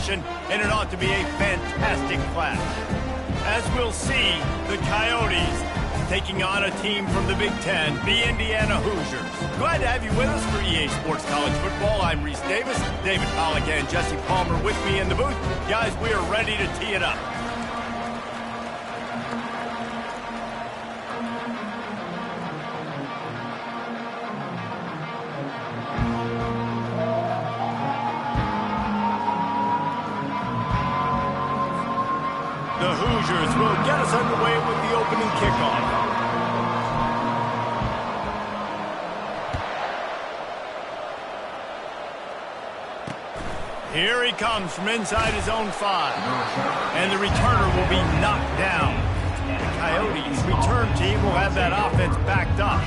possession, and it ought to be a fantastic clash. As we'll see, the Coyotes taking on a team from the Big Ten, the Indiana Hoosiers. Glad to have you with us for EA Sports College Football. I'm Reese Davis, David Pollack and Jesse Palmer with me in the booth. Guys, we are ready to tee it up. The Hoosiers will get us underway with the opening kickoff. Here he comes from inside his own 5. And the returner will be knocked down. The Coyotes return team will have that offense backed up.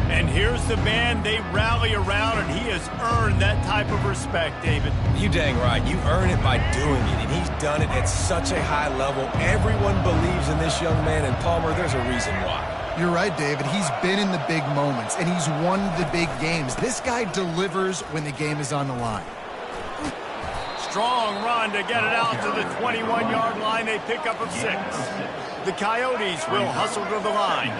And here's the band they rally around, and he has earned that type of respect, David. You dang right. You earn it by doing it, and he's done it at such a high level. Everyone believes in this young man, and Palmer, there's a reason why. You're right, David. He's been in the big moments, and he's won the big games. This guy delivers when the game is on the line. Strong run to get it out to the 21-yard line. They pick up of 6. The Coyotes will hustle to the line.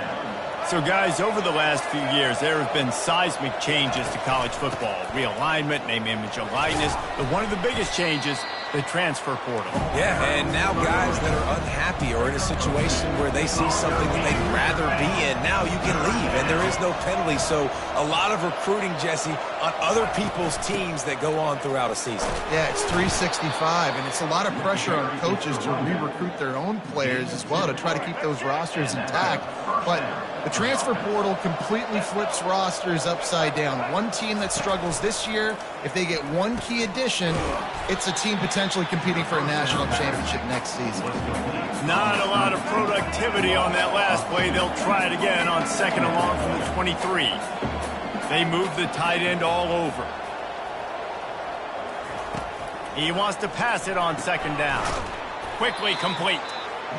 So, guys, over the last few years, there have been seismic changes to college football. Realignment, name, image, and likeness. But one of the biggest changes, the transfer portal. Yeah, and now guys that are unhappy or in a situation where they see something that they'd rather be in, now you can leave, and there is no penalty. So a lot of recruiting, Jesse, on other people's teams that go on throughout a season. Yeah, it's 365, and it's a lot of pressure on coaches to re-recruit their own players as well to try to keep those rosters intact. But the transfer portal completely flips rosters upside down. One team that struggles this year, if they get one key addition, it's a team potentially competing for a national championship next season. Not a lot of productivity on that last play. They'll try it again on 2nd and long from the 23. They move the tight end all over. He wants to pass it on 2nd down. Quickly complete.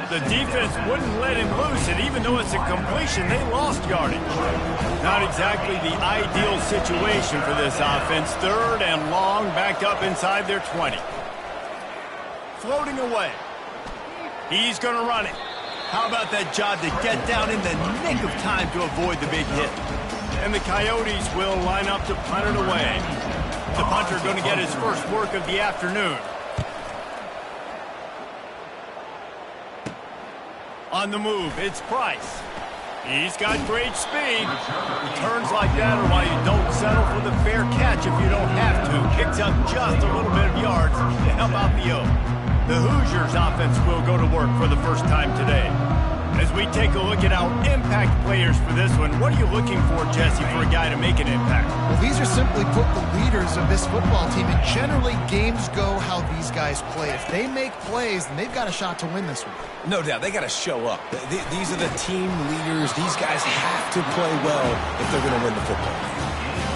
The defense wouldn't let him loose, and even though it's a completion, they lost yardage. Not exactly the ideal situation for this offense. 3rd and long, backed up inside their 20. Floating away. He's going to run it. How about that job to get down in the nick of time to avoid the big hit? And the Coyotes will line up to punt it away. The punter going to get his first work of the afternoon. On the move, it's Price. He's got great speed. Returns like that are why you don't settle for the fair catch if you don't have to. Picks up just a little bit of yards to help out the O. The Hoosiers offense will go to work for the first time today. As we take a look at our impact players for this one, what are you looking for, Jesse, for a guy to make an impact? Well, these are simply put the leaders of this football team, and generally games go how these guys play. If they make plays, then they've got a shot to win this one. No doubt, they got to show up. These are the team leaders. These guys have to play well if they're going to win the football game.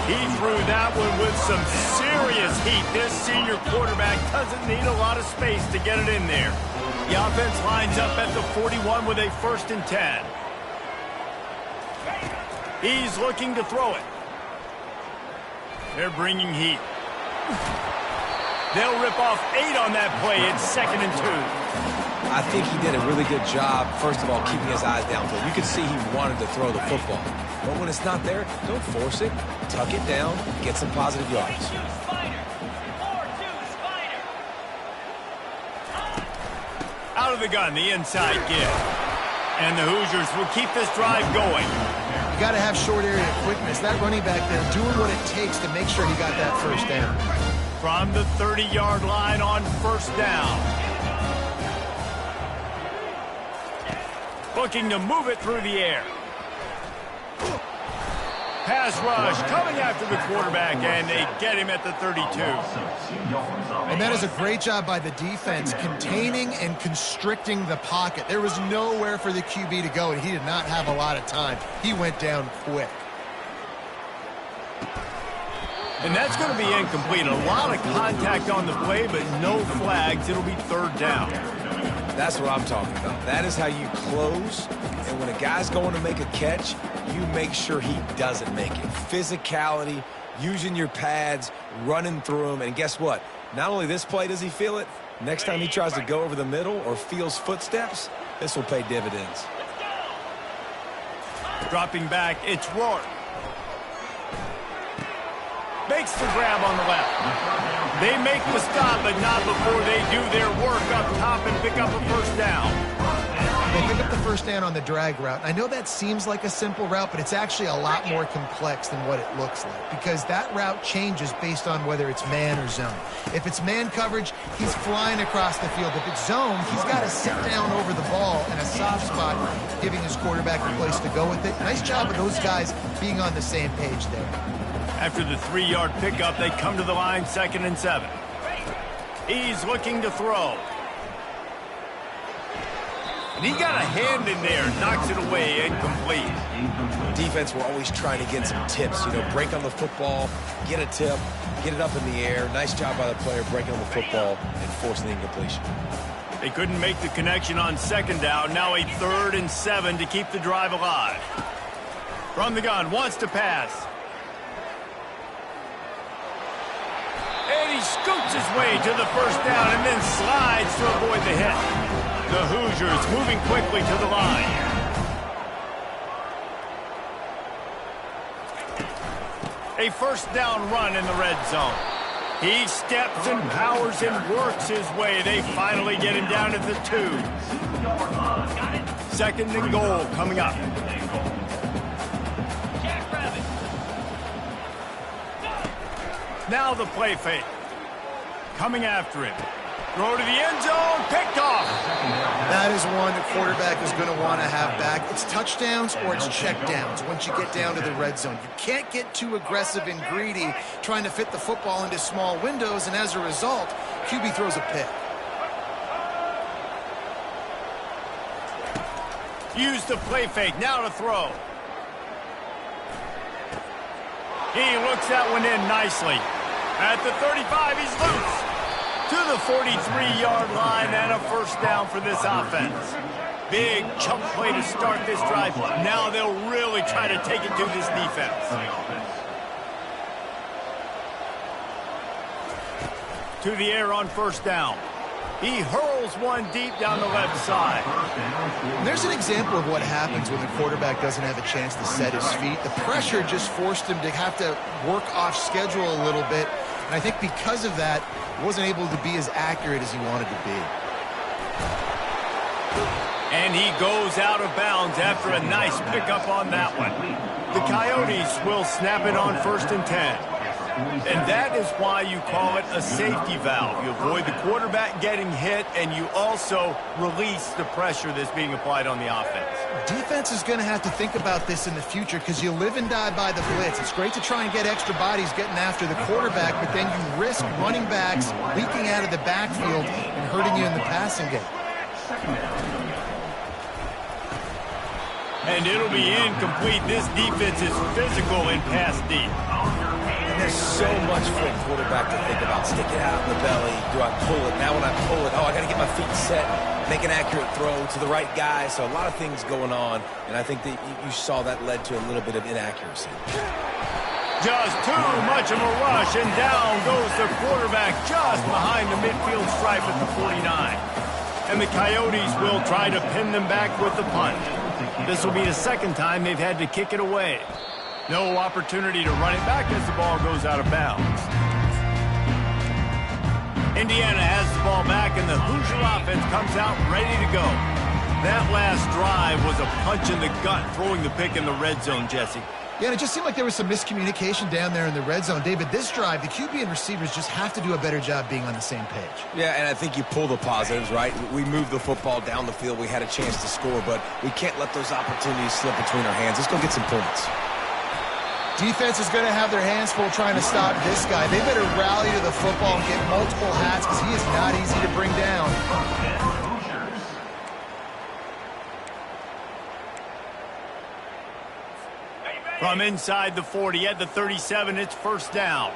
He threw that one with some serious heat. This senior quarterback doesn't need a lot of space to get it in there. The offense lines up at the 41 with a 1st and 10. He's looking to throw it. They're bringing heat. They'll rip off 8 on that play. It's 2nd and 2. I think he did a really good job, first of all, keeping his eyes downfield. You could see he wanted to throw the football. But when it's not there, don't force it. Tuck it down. Get some positive yards. Out of the gun, the inside give. And the Hoosiers will keep this drive going. You got to have short area quickness. That running back there doing what it takes to make sure he got that 1st down. From the 30-yard line on 1st down. Looking to move it through the air. Pass rush coming after the quarterback, and they get him at the 32. And that is a great job by the defense, containing and constricting the pocket. There was nowhere for the QB to go, and he did not have a lot of time. He went down quick. And that's going to be incomplete. A lot of contact on the play, but no flags. It'll be 3rd down. That's what I'm talking about. That is how you close. And when a guy's going to make a catch, you make sure he doesn't make it. Physicality, using your pads, running through them. And guess what? Not only this play does he feel it, next time he tries to go over the middle or feels footsteps, this will pay dividends. Dropping back, it's Rourke. Makes the grab on the left. They make the stop, but not before they do their work up top and pick up a first down. They pick up the first down on the drag route. I know that seems like a simple route, but it's actually a lot more complex than what it looks like because that route changes based on whether it's man or zone. If it's man coverage, he's flying across the field. If it's zone, he's got to sit down over the ball in a soft spot, giving his quarterback a place to go with it. Nice job of those guys being on the same page there. After the 3-yard pickup, they come to the line, 2nd and 7. He's looking to throw. And he got a hand in there, knocks it away, incomplete. Defense were always trying to get some tips, break on the football, get a tip, get it up in the air. Nice job by the player breaking on the football and forcing the incompletion. They couldn't make the connection on 2nd down. Now a 3rd and 7 to keep the drive alive. From the gun, wants to pass. And he scoots his way to the first down and then slides to avoid the hit. The Hoosiers moving quickly to the line. A first down run in the red zone. He steps and powers and works his way. They finally get him down at the 2. 2nd and goal coming up. Now the play fake. Coming after him. Throw to the end zone. Picked off. That is one the quarterback is going to want to have back. It's touchdowns or it's checkdowns once you get down to the red zone. You can't get too aggressive and greedy trying to fit the football into small windows, and as a result, QB throws a pick. Use the play fake. Now to throw. He looks that one in nicely. At the 35, he's loose. To the 43-yard line and a first down for this offense. Big chunk play to start this drive. Now they'll really try to take it to this defense. To the air on first down. He hurls one deep down the left side. There's an example of what happens when the quarterback doesn't have a chance to set his feet. The pressure just forced him to have to work off schedule a little bit. And I think because of that, he wasn't able to be as accurate as he wanted to be. And he goes out of bounds after a nice pickup on that one. The Coyotes will snap it on 1st and 10. And that is why you call it a safety valve. You avoid the quarterback getting hit, and you also release the pressure that's being applied on the offense. Defense is going to have to think about this in the future because you live and die by the blitz. It's great to try and get extra bodies getting after the quarterback, but then you risk running backs leaking out of the backfield and hurting you in the passing game. And it'll be incomplete. This defense is physical in pass deep. There's so much for a quarterback to think about. Stick it out in the belly. Do I pull it? Now when I pull it, I got to get my feet set, make an accurate throw to the right guy. So a lot of things going on, and I think that you saw that led to a little bit of inaccuracy. Just too much of a rush, and down goes the quarterback just behind the midfield stripe at the 49. And the Coyotes will try to pin them back with the punt. This will be the 2nd time they've had to kick it away. No opportunity to run it back as the ball goes out of bounds. Indiana has the ball back, and the Hoosier offense comes out ready to go. That last drive was a punch in the gut, throwing the pick in the red zone, Jesse. Yeah, and it just seemed like there was some miscommunication down there in the red zone. David, this drive, the QB and receivers just have to do a better job being on the same page. Yeah, and I think you pull the positives, right? We moved the football down the field. We had a chance to score, but we can't let those opportunities slip between our hands. Let's go get some points. Defense is going to have their hands full trying to stop this guy. They better rally to the football and get multiple hats because he is not easy to bring down. From inside the 40 at the 37, it's first down.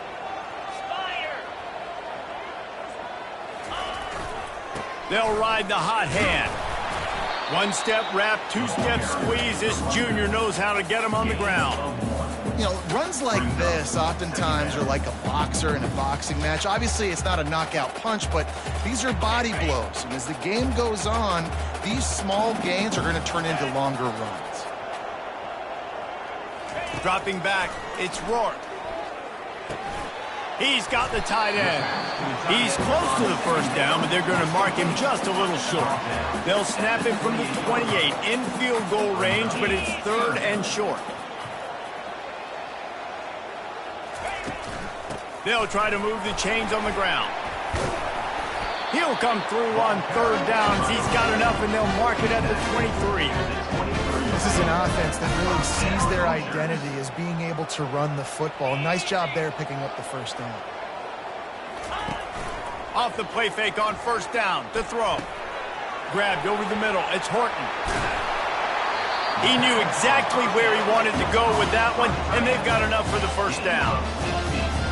They'll ride the hot hand. One step wrap, 2 step squeeze. This junior knows how to get him on the ground. You know, runs like this oftentimes are like a boxer in a boxing match. Obviously, it's not a knockout punch, but these are body blows. And as the game goes on, these small gains are going to turn into longer runs. Dropping back, it's Rourke. He's got the tight end. He's close to the first down, but they're going to mark him just a little short. They'll snap him from the 28 in field goal range, but it's 3rd and short. They'll try to move the chains on the ground. He'll come through on 3rd downs. He's got enough, and they'll mark it at the 23. This is an offense that really sees their identity as being able to run the football. Nice job there picking up the first down. Off the play fake on 1st down to throw. Grabbed over the middle. It's Horton. He knew exactly where he wanted to go with that one, and they've got enough for the first down.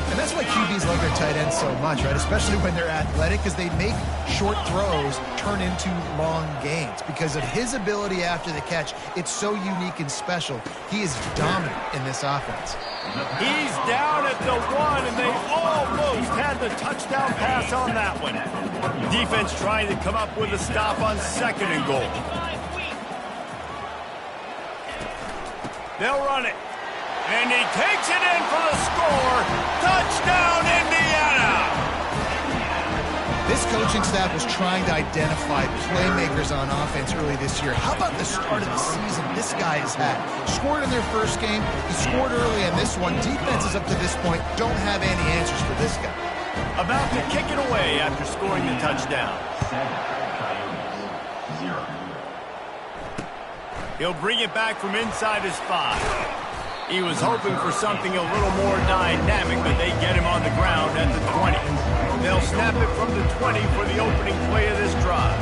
And that's why QBs love their tight ends so much, right? Especially when they're athletic, because they make short throws turn into long gains. Because of his ability after the catch, it's so unique and special. He is dominant in this offense. He's down at the 1, and they almost had the touchdown pass on that one. Defense trying to come up with a stop on 2nd and goal. They'll run it. And he takes it in for the score. Touchdown, Indiana! This coaching staff was trying to identify playmakers on offense early this year. How about the start of the season this guy has had? Scored in their first game. He scored early in this one. Defenses up to this point don't have any answers for this guy. About to kick it away after scoring the touchdown. He'll bring it back from inside his 5. He was hoping for something a little more dynamic, but they get him on the ground at the 20. They'll snap it from the 20 for the opening play of this drive.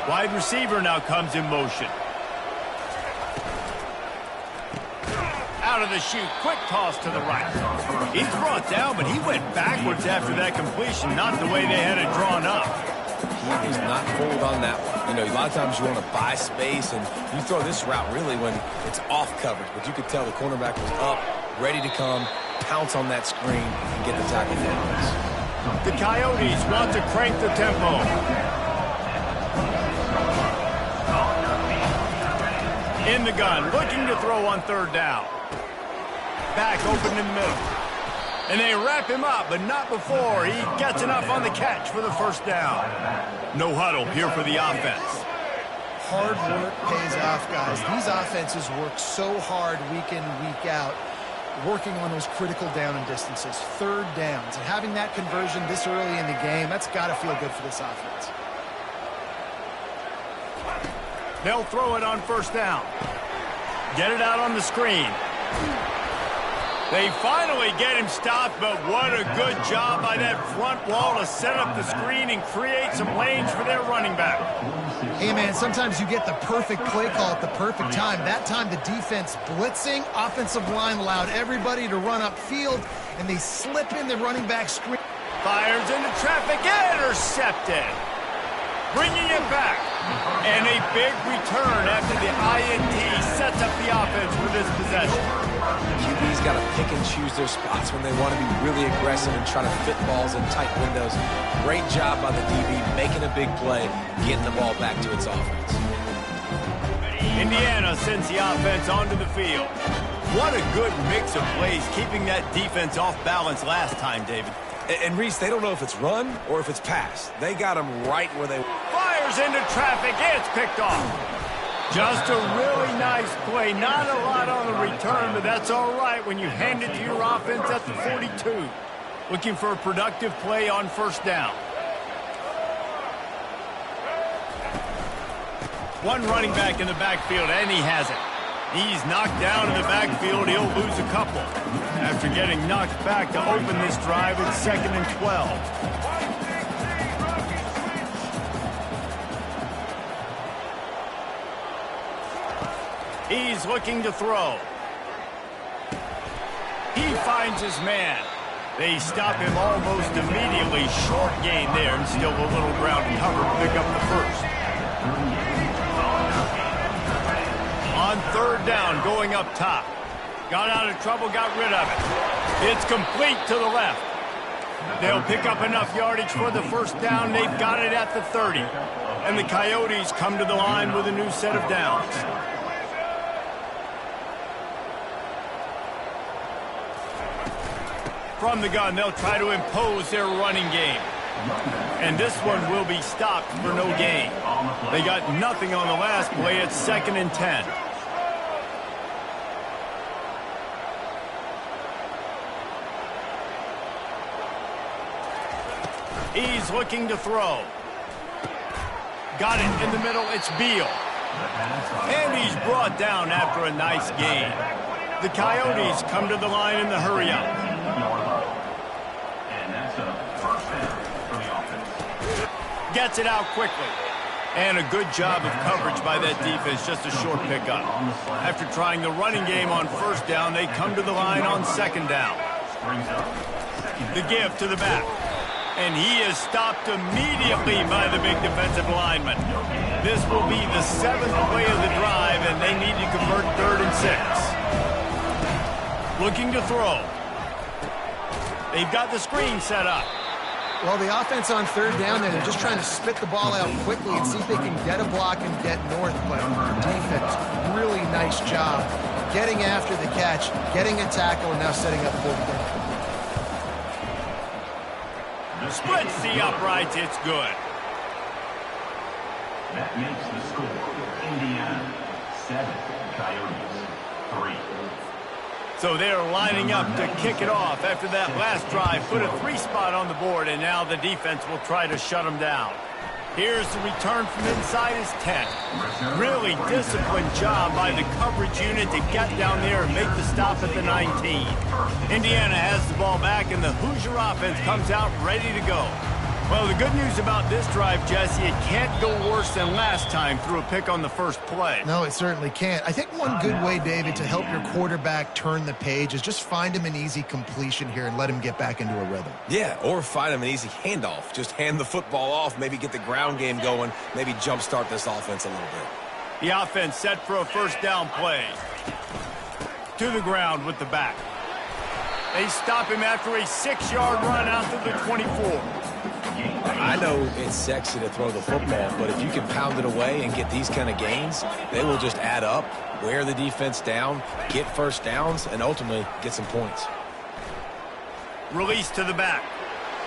Wide receiver now comes in motion. Out of the chute, quick toss to the right. He's brought down, but he went backwards after that completion, not the way they had it drawn up. He was not fooled on that one. You know, a lot of times you want to buy space, and you throw this route really when it's off coverage. But you could tell the cornerback was up, ready to come, pounce on that screen, and get the tackle down. The Coyotes want to crank the tempo. In the gun, looking to throw on 3rd down. Back open in the middle. And they wrap him up, but not before he gets enough on the catch for the first down. No huddle here for the offense. Hard work pays off, guys. These offenses work so hard week in, week out, working on those critical down and distances, 3rd downs. And having that conversion this early in the game, that's got to feel good for this offense. They'll throw it on 1st down. Get it out on the screen. They finally get him stopped, but what a good job by that front wall to set up the screen and create some lanes for their running back. Hey, man, sometimes you get the perfect play call at the perfect time. That time the defense blitzing, offensive line allowed everybody to run upfield, and they slip in the running back screen. Fires into traffic, intercepted. Bringing it back. And a big return after the INT sets up the offense for this possession. QB's got to pick and choose their spots when they want to be really aggressive and try to fit balls in tight windows. Great job by the DB making a big play, getting the ball back to its offense. Indiana sends the offense onto the field. What a good mix of plays, keeping that defense off balance last time, David. And Reese, they don't know if it's run or if it's pass. They got them right where they... Fires into traffic. It's picked off. Just a really nice play. Not a lot on the return, but that's all right when you hand it to your offense at the 42. Looking for a productive play on 1st down. One running back in the backfield, and he has it. He's knocked down in the backfield. He'll lose a couple. After getting knocked back to open this drive, it's 2nd and 12. He's looking to throw. He finds his man. They stop him almost immediately. Short gain there, and still a little ground cover to pick up the first. On third down going up top. Got out of trouble, got rid of it. It's complete to the left. They'll pick up enough yardage for the first down. They've got it at the 30. And the Coyotes come to the line with a new set of downs. From the gun, they'll try to impose their running game. And this one will be stopped for no gain. They got nothing on the last play. It's 2nd and 10. He's looking to throw. Got it in the middle. It's Beal. And he's brought down after a nice gain. The Coyotes come to the line in the hurry-up. Gets it out quickly. And a good job of coverage by that defense, just a short pickup. After trying the running game on first down, they come to the line on 2nd down. The give to the back. And he is stopped immediately by the big defensive lineman. This will be the 7th play of the drive, and they need to convert 3rd and 6. Looking to throw. They've got the screen set up. Well, the offense on 3rd down, they're just trying to spit the ball out quickly and see if they can get a block and get north. But defense, really nice job getting after the catch, getting a tackle, and now setting up 4th down. Splits the uprights. It's good. That makes the score Indiana 7, Coyotes 3. So they're lining up to kick it off after that last drive. Put a 3 spot on the board, and now the defense will try to shut them down. Here's the return from inside his 10. Really disciplined job by the coverage unit to get down there and make the stop at the 19. Indiana has the ball back, and the Hoosier offense comes out ready to go. Well, the good news about this drive, Jesse, it can't go worse than last time through a pick on the first play. No, it certainly can't. I think one good way, David, to help your quarterback turn the page is just find him an easy completion here and let him get back into a rhythm. Yeah, or find him an easy handoff. Just hand the football off, maybe get the ground game going, maybe jumpstart this offense a little bit. The offense set for a first down play. To the ground with the back. They stop him after a 6-yard run out to the 24. I know it's sexy to throw the football, but if you can pound it away and get these kind of gains, they will just add up, wear the defense down, get first downs, and ultimately get some points. Release to the back.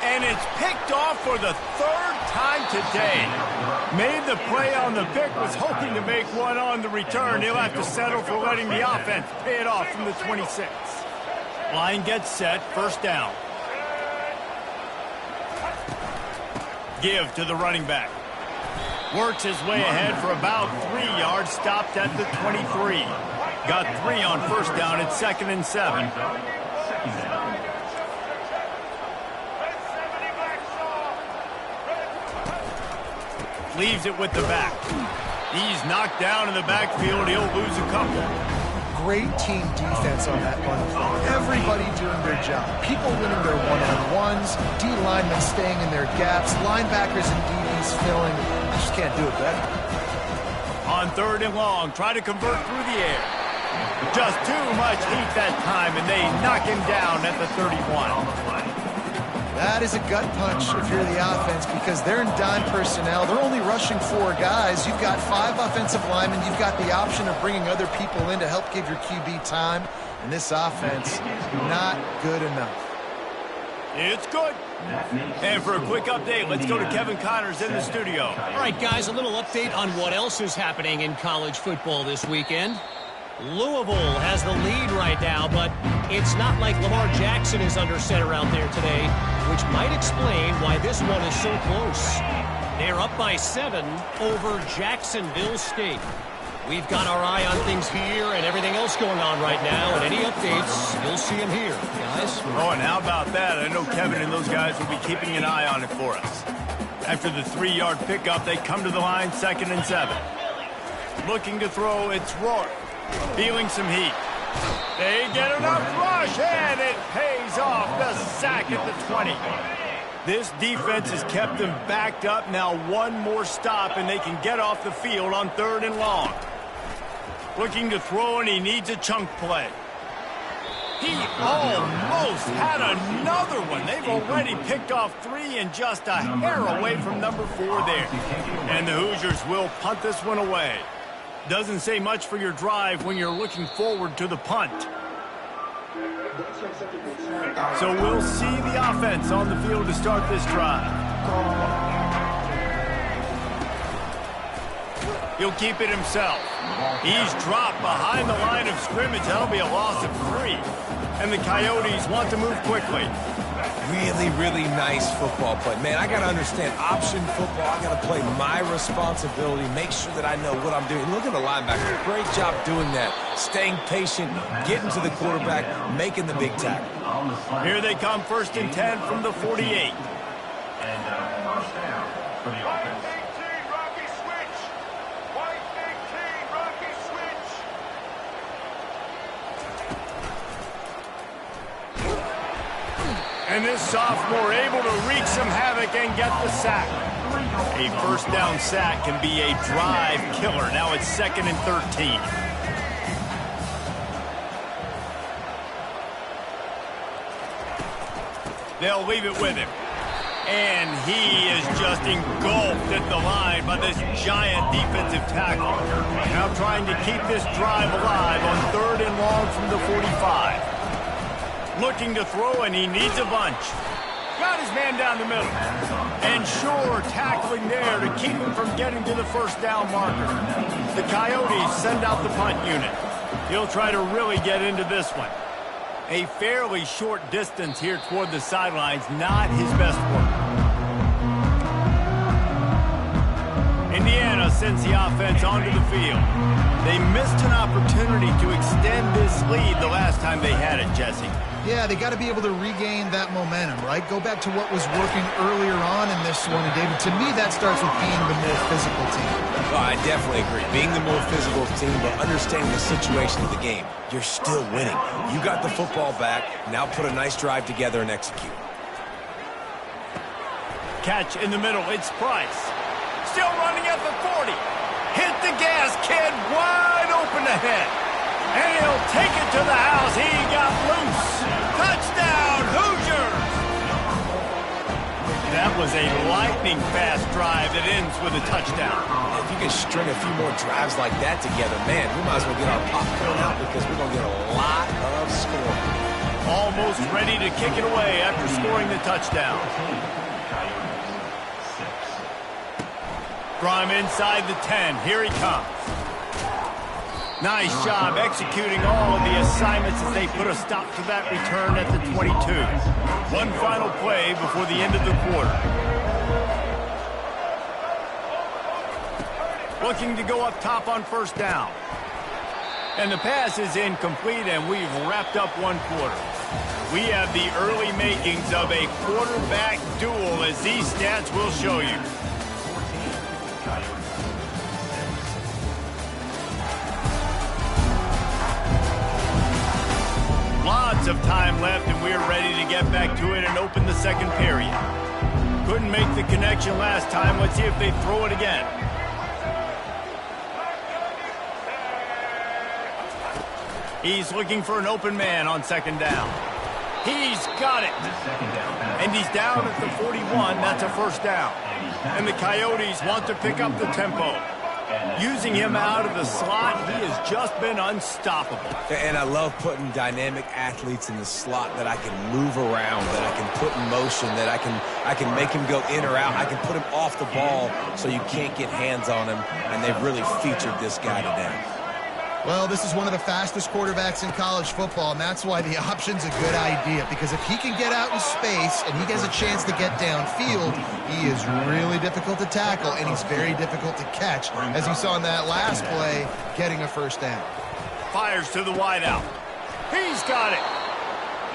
And it's picked off for the 3rd time today. Made the play on the pick, was hoping to make one on the return. He'll have to settle for letting the offense pay it off from the 26. Line gets set, first down. Give to the running back. Works his way ahead for about 3 yards, stopped at the 23. Got 3 on first down at 2nd and 7. Leaves it with the back. He's knocked down in the backfield. He'll lose a couple. Great team defense on that run play. Everybody doing their job. People winning their one-on-ones, D linemen staying in their gaps, linebackers and DBs filling. I just can't do it better. On 3rd and long, try to convert through the air. Just too much heat that time, and they knock him down at the 31. That is a gut punch if you're the offense because they're in dime personnel. They're only rushing 4 guys. You've got 5 offensive linemen. You've got the option of bringing other people in to help give your QB time. And this offense, not good enough. It's good. And for a quick update, let's go to Kevin Connors in the studio. All right, guys, a little update on what else is happening in college football this weekend. Louisville has the lead right now, but it's not like Lamar Jackson is under center out there today, which might explain why this one is so close. They're up by 7 over Jacksonville State. We've got our eye on things here and everything else going on right now, and any updates, you'll see them here, guys. Oh, and how about that? I know Kevin and those guys will be keeping an eye on it for us. After the 3-yard pickup, they come to the line, 2nd and 7. Looking to throw, it's Rourke. Feeling some heat. They get enough rush, and it pays off. The sack at the 20. This defense has kept them backed up. Now one more stop, and they can get off the field on 3rd and long. Looking to throw, and he needs a chunk play. He almost had another one. They've already picked off 3 and just a hair away from number 4 there. And the Hoosiers will punt this one away. Doesn't say much for your drive when you're looking forward to the punt. So we'll see the offense on the field to start this drive. He'll keep it himself. He's dropped behind the line of scrimmage. That'll be a loss of 3. And the Coyotes want to move quickly. Really, really nice football play. Man, I got to understand option football. I got to play my responsibility, make sure that I know what I'm doing. Look at the linebacker. Great job doing that. Staying patient, getting to the quarterback, making the big tackle. Here they come, 1st and 10 from the 48. And first down for the offense. And this sophomore able to wreak some havoc and get the sack. A first down sack can be a drive killer. Now it's 2nd and 13. They'll leave it with him. And he is just engulfed at the line by this giant defensive tackle. Now trying to keep this drive alive on 3rd and long from the 45. Looking to throw, and he needs a bunch. Got his man down the middle. And sure, tackling there to keep him from getting to the first down marker. The Coyotes send out the punt unit. He'll try to really get into this one. A fairly short distance here toward the sidelines, not his best work. Indiana sends the offense onto the field. They missed an opportunity to extend this lead the last time they had it, Jesse. Yeah, they got to be able to regain that momentum, right? Go back to what was working earlier on in this one. And, David, to me, that starts with being the more physical team. Well, I definitely agree. Being the more physical team, but understanding the situation of the game. You're still winning. You got the football back. Now put a nice drive together and execute. Catch in the middle. It's Price. Still running at the 40. Hit the gas, kid. Wide open ahead. And he'll take it to the house. He got loose. Touchdown, Hoosiers! That was a lightning-fast drive that ends with a touchdown. If you can string a few more drives like that together, man, we might as well get our popcorn out because we're going to get a lot of scoring. Almost ready to kick it away after scoring the touchdown. Draw him inside the 10. Here he comes. Nice job executing all of the assignments as they put a stop to that return at the 22. One final play before the end of the quarter. Looking to go up top on first down. And the pass is incomplete, and we've wrapped up one quarter. We have the early makings of a quarterback duel, as these stats will show you. Lots of time left, and we're ready to get back to it and open the second period. Couldn't make the connection last time. Let's see if they throw it again. He's looking for an open man on second down. He's got it. And he's down at the 41. That's a first down. And the Coyotes want to pick up the tempo. Using him out of the slot, he has just been unstoppable. And I love putting dynamic athletes in the slot that I can move around, that I can put in motion, that I can make him go in or out. I can put him off the ball so you can't get hands on him, and they've really featured this guy today. Well, this is one of the fastest quarterbacks in college football, and that's why the option's a good idea, because if he can get out in space and he has a chance to get downfield, he is really difficult to tackle, and he's very difficult to catch, as you saw in that last play, getting a first down. Fires to the wideout. He's got it.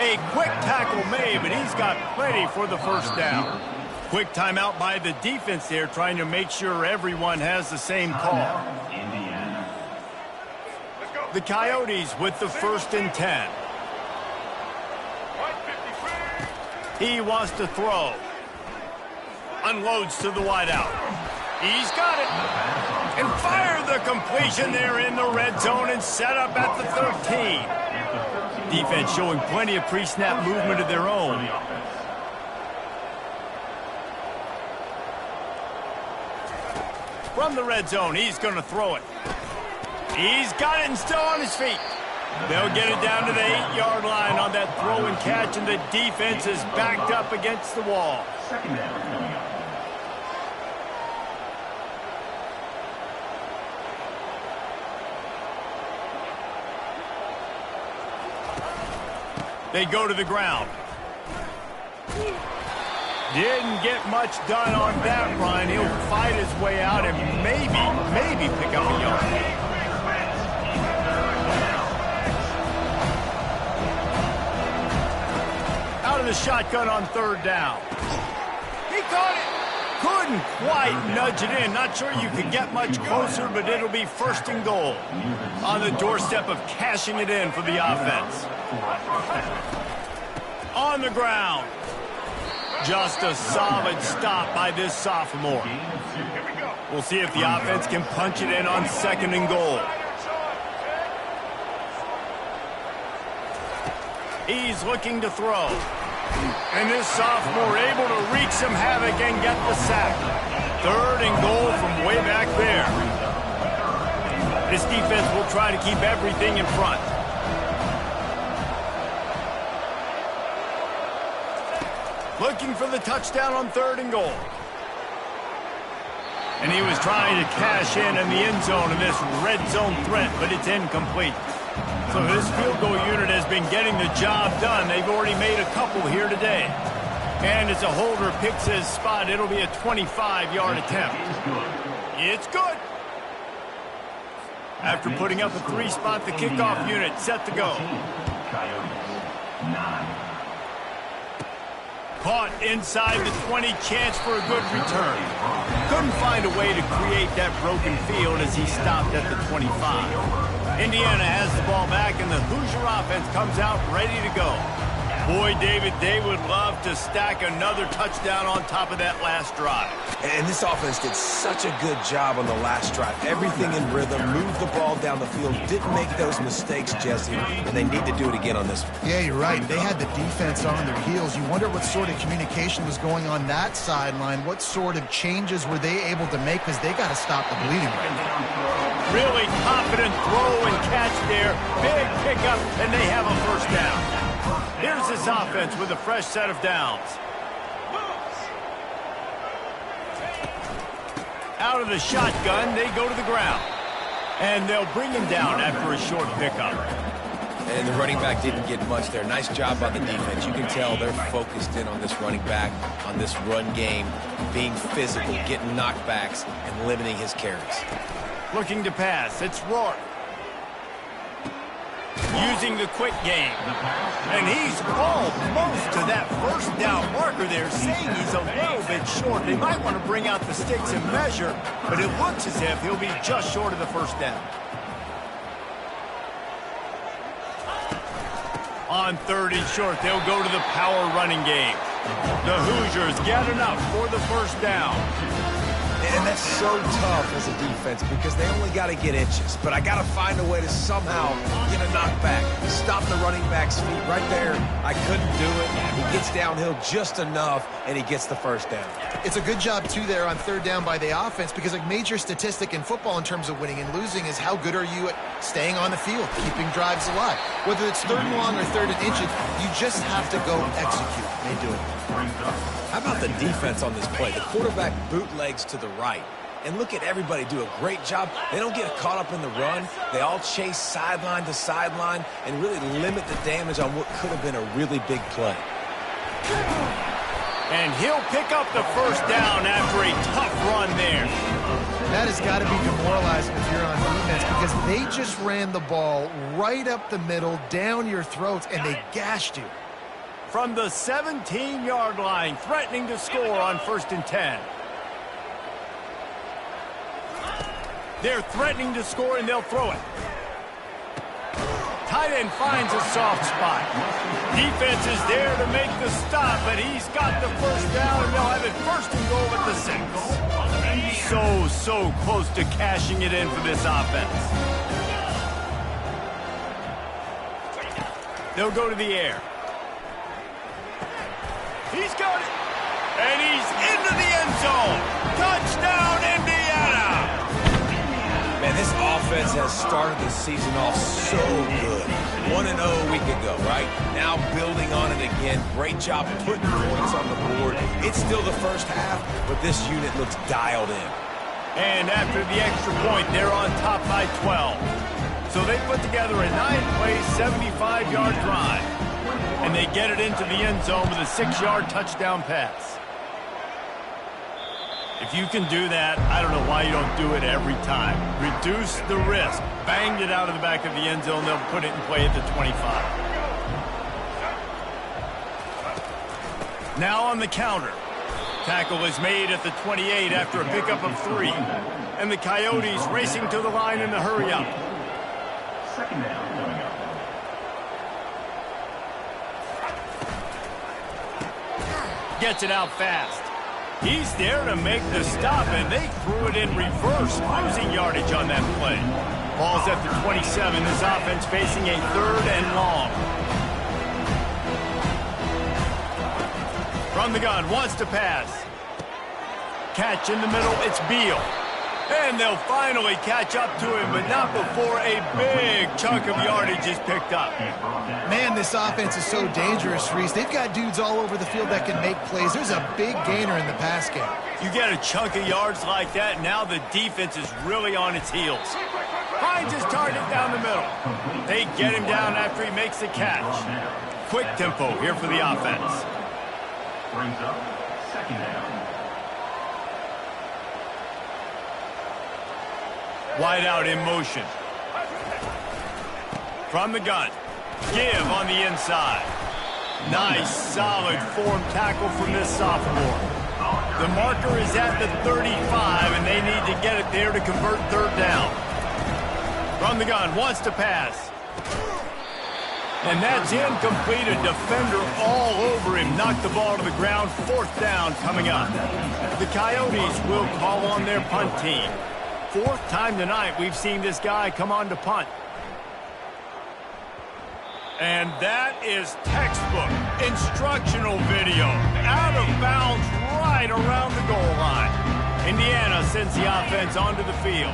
A quick tackle made, but he's got plenty for the first down. Quick timeout by the defense there, trying to make sure everyone has the same call. The Coyotes with the 1st and 10. He wants to throw. Unloads to the wideout. He's got it. And fire the completion there in the red zone and set up at the 13. Defense showing plenty of pre-snap movement of their own. From the red zone, he's going to throw it. He's got it and still on his feet. They'll get it down to the 8-yard line on that throw and catch, and the defense is backed up against the wall. Second down coming up. They go to the ground. Didn't get much done on that run. He'll fight his way out and maybe pick up a yard. Out of the shotgun on third down. He caught it. Couldn't quite nudge it in. Not sure you could get much closer, but it'll be first and goal. On the doorstep of cashing it in for the offense. On the ground. Just a solid stop by this sophomore. We'll see if the offense can punch it in on second and goal. He's looking to throw. And this sophomore able to wreak some havoc and get the sack. Third and goal from way back there. This defense will try to keep everything in front. Looking for the touchdown on third and goal. And he was trying to cash in the end zone in this red zone threat, but it's incomplete. So this field goal unit has been getting the job done. They've already made a couple here today. And as a holder picks his spot, it'll be a 25-yard attempt. It's good. After putting up a 3-spot, the kickoff unit set to go. Coyotes, 9. Caught inside the 20, chance for a good return. Couldn't find a way to create that broken field as he stopped at the 25. Indiana has the ball back, and the Hoosier offense comes out ready to go. Boy, David, they would love to stack another touchdown on top of that last drive. And this offense did such a good job on the last drive. Everything in rhythm, moved the ball down the field, didn't make those mistakes, Jesse, and they need to do it again on this one. Yeah, you're right. They had the defense on their heels. You wonder what sort of communication was going on that sideline. What sort of changes were they able to make, because they got to stop the bleeding right now. Really confident throw and catch there. Big pickup, and they have a first down. Here's this offense with a fresh set of downs. Out of the shotgun, they go to the ground. And they'll bring him down after a short pickup. And the running back didn't get much there. Nice job by the defense. You can tell they're focused in on this running back, on this run game, being physical, getting knockbacks, and limiting his carries. Looking to pass, it's Rourke. Using the quick game. And he's almost to that first down marker there, saying he's a little bit short. They might want to bring out the sticks and measure, but it looks as if he'll be just short of the first down. On third and short, they'll go to the power running game. The Hoosiers get enough for the first down. And that's so tough as a defense because they only got to get inches. But I got to find a way to somehow get a knockback, stop the running back's feet right there. I couldn't do it. He gets downhill just enough, and he gets the first down. It's a good job, too, there on third down by the offense, because a major statistic in football in terms of winning and losing is how good are you at staying on the field, keeping drives alive. Whether it's third and long or third and inches, you just have to go execute. They do it. How about the defense on this play? The quarterback bootlegs to the right. And look at everybody do a great job. They don't get caught up in the run. They all chase sideline to sideline and really limit the damage on what could have been a really big play. And he'll pick up the first down after a tough run there. That has got to be demoralizing if you're on defense, because they just ran the ball right up the middle, down your throats, and they gashed you. From the 17-yard line, threatening to score on 1st and 10. They're threatening to score, and they'll throw it. Tight end finds a soft spot. Defense is there to make the stop, but he's got the first down, and they'll have it 1st and goal at the 6. so close to cashing it in for this offense. They'll go to the air. He's got it. And he's into the end zone. Touchdown, Indiana. Man, this offense has started the season off so good. 1-0 a week ago, right? Now building on it again. Great job putting points on the board. It's still the first half, but this unit looks dialed in. And after the extra point, they're on top by 12. So they put together a 9-play, 75-yard drive. And they get it into the end zone with a 6-yard touchdown pass. If you can do that, I don't know why you don't do it every time. Reduce the risk. Banged it out of the back of the end zone. They'll put it in play at the 25. Now on the counter. Tackle is made at the 28 after a pickup of 3. And the Coyotes racing to the line in the hurry up. Second down coming up. Gets it out fast. He's there to make the stop, and they threw it in reverse, losing yardage on that play. Ball's at the 27. This offense facing a 3rd and long. From the gun, wants to pass. Catch in the middle, it's Beal. And they'll finally catch up to him, but not before a big chunk of yardage is picked up. Man, this offense is so dangerous, Reese. They've got dudes all over the field that can make plays. There's a big gainer in the pass game. You get a chunk of yards like that, now the defense is really on its heels. Finds his target down the middle. They get him down after he makes the catch. Quick tempo here for the offense. Brings up second down. Wide out in motion. From the gun. Give on the inside. Nice, solid form tackle from this sophomore. The marker is at the 35, and they need to get it there to convert 3rd down. From the gun, wants to pass. And that's incomplete. A defender all over him. Knocked the ball to the ground. 4th down coming up. The Coyotes will call on their punt team. 4th time tonight we've seen this guy come on to punt. And that is textbook instructional video. Out of bounds right around the goal line. Indiana sends the offense onto the field.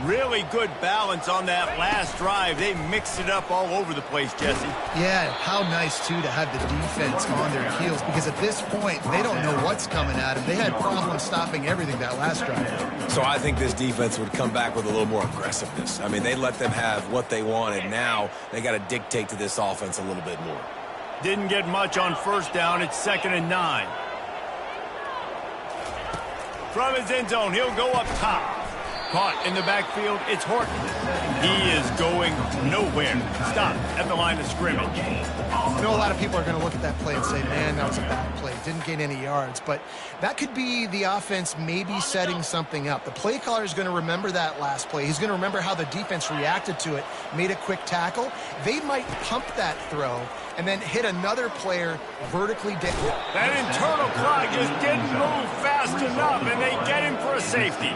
Really good balance on that last drive. They mixed it up all over the place, Jesse. Yeah, how nice, too, to have the defense on their heels, because at this point, they don't know what's coming at them. They had problems stopping everything that last drive. So I think this defense would come back with a little more aggressiveness. I mean, they let them have what they wanted. Now they got to dictate to this offense a little bit more. Didn't get much on 1st down. It's 2nd and 9. From his end zone, he'll go up top. Caught in the backfield, it's Horton. He is going nowhere. Stop at the line of scrimmage. I know a lot of people are going to look at that play and say, man, that was a bad play. Didn't gain any yards. But that could be the offense maybe setting something up. The play caller is going to remember that last play. He's going to remember how the defense reacted to it, made a quick tackle. They might pump that throw and then hit another player vertically down. That internal clock just didn't move fast enough, and they get him for a safety.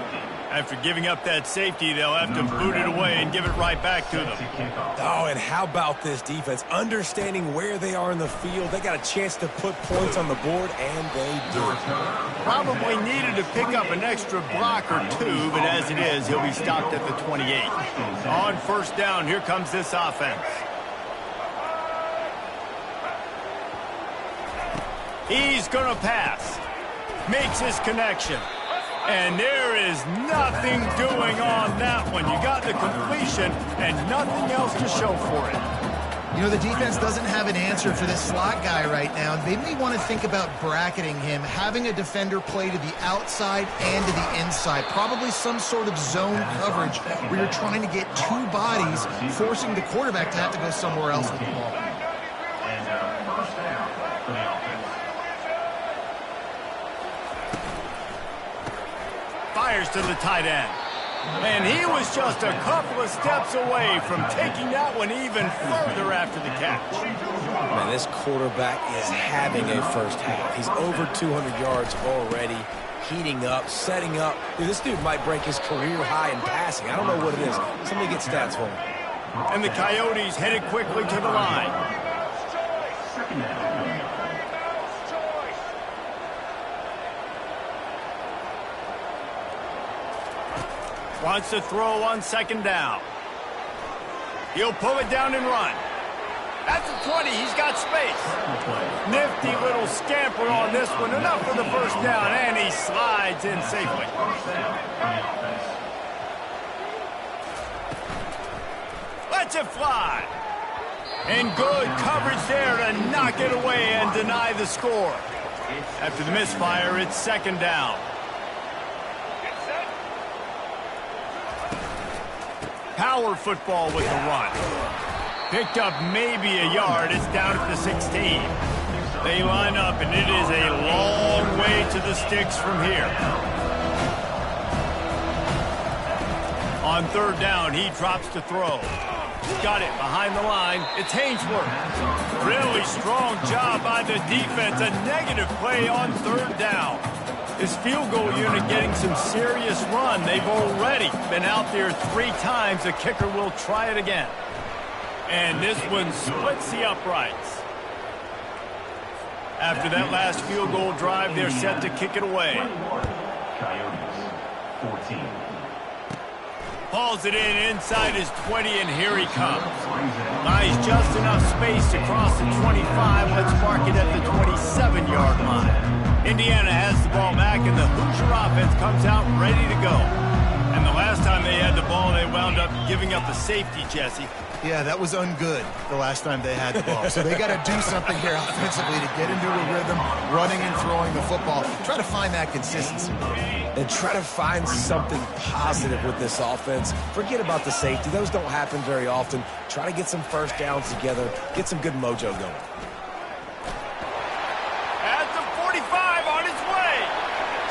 After giving up that safety, they'll have to boot it away and give it right back to them. Oh, and how about this defense? Understanding where they are in the field. They got a chance to put points on the board, and they do. Probably needed to pick up an extra block or 2, but as it is, he'll be stopped at the 28. On 1st down, here comes this offense. He's going to pass. Makes his connection. And there is nothing doing on that one. You got the completion and nothing else to show for it. You know, the defense doesn't have an answer for this slot guy right now. They may want to think about bracketing him, having a defender play to the outside and to the inside. Probably some sort of zone coverage where you're trying to get 2 bodies, forcing the quarterback to have to go somewhere else with the ball. And 1st down for the offense. Fires to the tight end. And he was just a couple of steps away from taking that one even further after the catch. Man, this quarterback is having a 1st half. He's over 200 yards already. heating up, setting up. Dude, this dude might break his career high in passing. I don't know what it is. Somebody get stats for him. And the Coyotes headed quickly to the line. Second down. Wants to throw on second down. He'll pull it down and run. At the 20, he's got space. Nifty little scamper on this one. Enough for the first down, and he slides in safely. Lets it fly. And good coverage there to knock it away and deny the score. After the misfire, it's second down. Power football with the run. Picked up maybe a yard. It's down at the 16. They line up, and it is a long way to the sticks from here. On third down, he drops to throw. Got it behind the line. It's Hainsworth. Really strong job by the defense. A negative play on third down. His field goal unit getting some serious run. They've already been out there 3 times. The kicker will try it again. And this one splits the uprights. After that last field goal drive, they're set to kick it away. Coyotes, 14. Hauls it in inside his 20, and here he comes. Buys just enough space to cross the 25. Let's mark it at the 27-yard line. Indiana has the ball back, and the Hoosier offense comes out ready to go. And the last time they had the ball, they wound up giving up a safety, Jesse. Yeah, that was ungood the last time they had the ball. So they got to do something here offensively to get into a rhythm, running and throwing the football. Try to find that consistency. And try to find something positive with this offense. Forget about the safety. Those don't happen very often. Try to get some first downs together. Get some good mojo going. At the 45 on his way.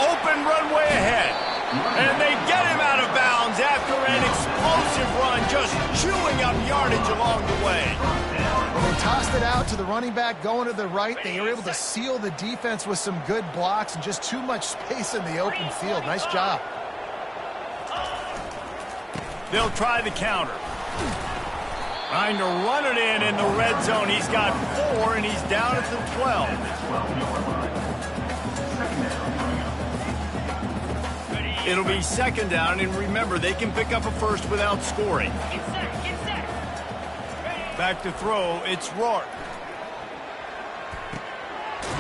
Open runway ahead. And they get him out of bounds after an explosive run, just chewing up yardage along the way. When they tossed it out to the running back going to the right, they were able to seal the defense with some good blocks and just too much space in the open field. Nice job. They'll try the counter. Trying to run it in the red zone. He's got 4, and he's down at the 12. It'll be second down, and remember, they can pick up a first without scoring. Back to throw, it's Rourke.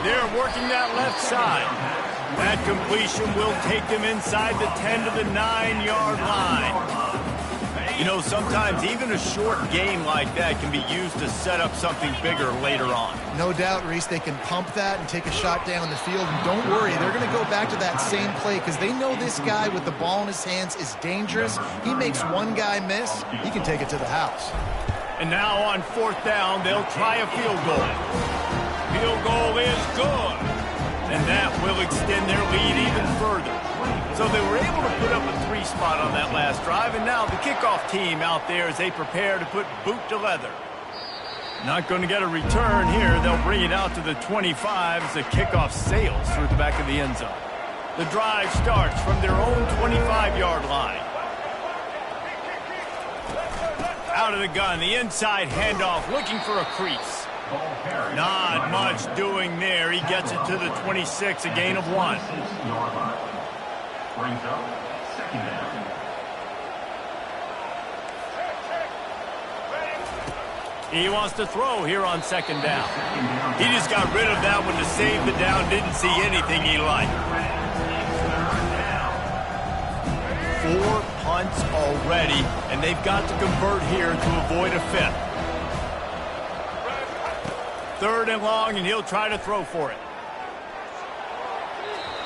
They're working that left side. That completion will take them inside the 10 to the 9-yard line. You know, sometimes even a short game like that can be used to set up something bigger later on. No doubt, Reese, they can pump that and take a shot down the field. And don't worry, they're going to go back to that same play because they know this guy with the ball in his hands is dangerous. He makes one guy miss, he can take it to the house. And now on fourth down, they'll try a field goal. Field goal is good. And that will extend their lead even further. So they were able to put up a 3 spot on that last drive, and now the kickoff team out there as they prepare to put boot to leather. Not going to get a return here. They'll bring it out to the 25 as the kickoff sails through the back of the end zone. The drive starts from their own 25-yard line. Out of the gun, the inside handoff, looking for a crease. Not much doing there. He gets it to the 26, a gain of 1. Brings up second down. He wants to throw here on second down. He just got rid of that one to save the down. Didn't see anything he liked. 4 punts already, and they've got to convert here to avoid a 5th. 3rd and long, and he'll try to throw for it.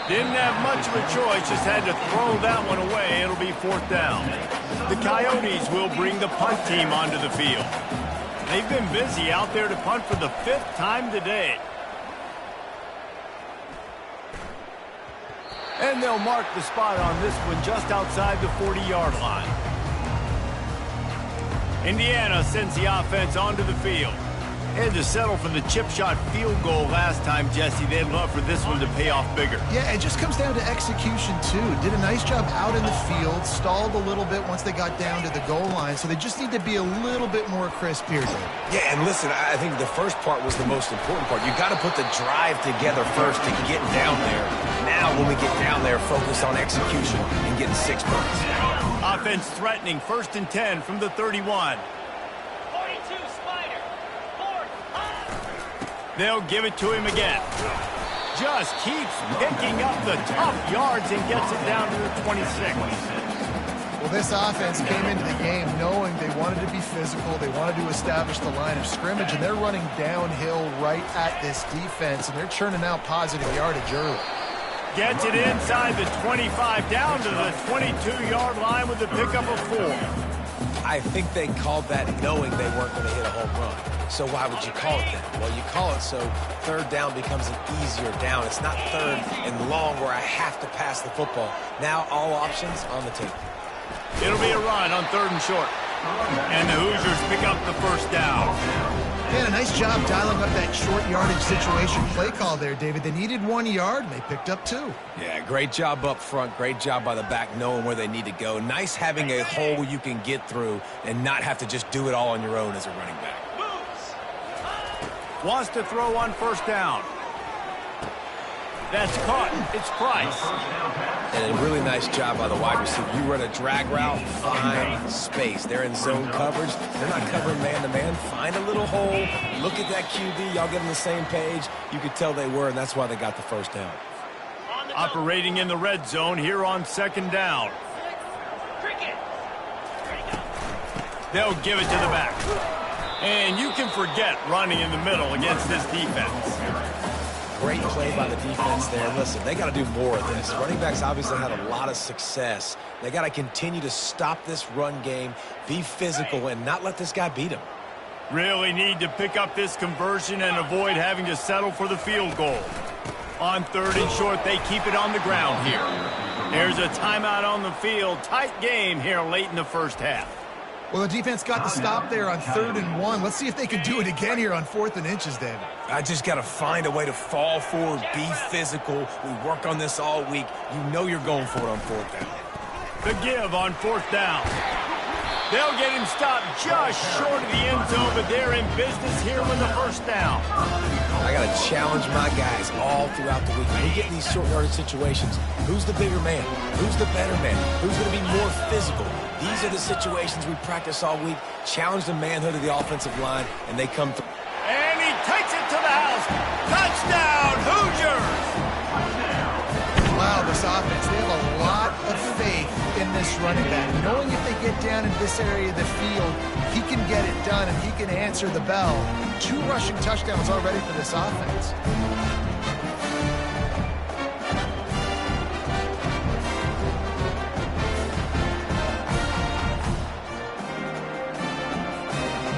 Didn't have much of a choice, just had to throw that one away. It'll be 4th down. The Coyotes will bring the punt team onto the field. They've been busy out there to punt for the 5th time today. And they'll mark the spot on this one just outside the 40-yard line. Indiana sends the offense onto the field. Had to settle for the chip shot field goal last time, Jesse. They'd love for this one to pay off bigger. Yeah, it just comes down to execution, too. Did a nice job out in the field, stalled a little bit once they got down to the goal line, so they just need to be a little bit more crisp here, Dave. Yeah, and listen, I think the first part was the most important part. You got to put the drive together first to get down there. Now, when we get down there, focus on execution and getting 6 points. Offense threatening, 1st and 10 from the 31. They'll give it to him again. Just keeps picking up the tough yards and gets it down to the 26. Well, this offense came into the game knowing they wanted to be physical, they wanted to establish the line of scrimmage, and they're running downhill right at this defense, and they're churning out positive yardage early. Gets it inside the 25, down to the 22-yard line with the pickup of 4. I think they called that knowing they weren't going to hit a home run. So why would you call it that? Well, you call it so 3rd down becomes an easier down. It's not 3rd and long where I have to pass the football. Now all options on the table. It'll be a run on 3rd and short. And the Hoosiers pick up the 1st down. Yeah, a nice job dialing up that short yardage situation play call there, David. They needed 1 yard, and they picked up 2. Yeah, great job up front. Great job by the back knowing where they need to go. Nice having a hole you can get through and not have to just do it all on your own as a running back. Wants to throw on 1st down. That's caught. It's Price. And a really nice job by the wide receiver. You run a drag route, find space. They're in zone coverage. They're not covering man-to-man. Find a little hole. Look at that QB. Y'all get on the same page. You could tell they were, and that's why they got the 1st down. Operating in the red zone here on 2nd down. They'll give it to the back. And you can forget running in the middle against this defense. Great play by the defense there. Listen, they got to do more of this. Running backs obviously had a lot of success. They got to continue to stop this run game, be physical, and not let this guy beat them. Really need to pick up this conversion and avoid having to settle for the field goal. On 3rd and short, they keep it on the ground here. There's a timeout on the field. Tight game here late in the 1st half. Well, the defense got the stop there on 3rd and 1. Let's see if they can do it again here on 4th and inches, David. I just got to find a way to fall forward, be physical. We work on this all week. You know you're going for it on 4th down. The give on 4th down. They'll get him stopped just short of the end zone, but they're in business here with the 1st down. I got to challenge my guys all throughout the week. When we get in these short yardage situations, who's the bigger man? Who's the better man? Who's going to be more physical? These are the situations we practice all week. Challenge the manhood of the offensive line, and they come through. And he takes it to the house. Touchdown, Hoosiers! Wow, this offense, they have a lot of faith in this running back. Knowing if they get down in this area of the field, he can get it done and he can answer the bell. 2 rushing touchdowns already for this offense.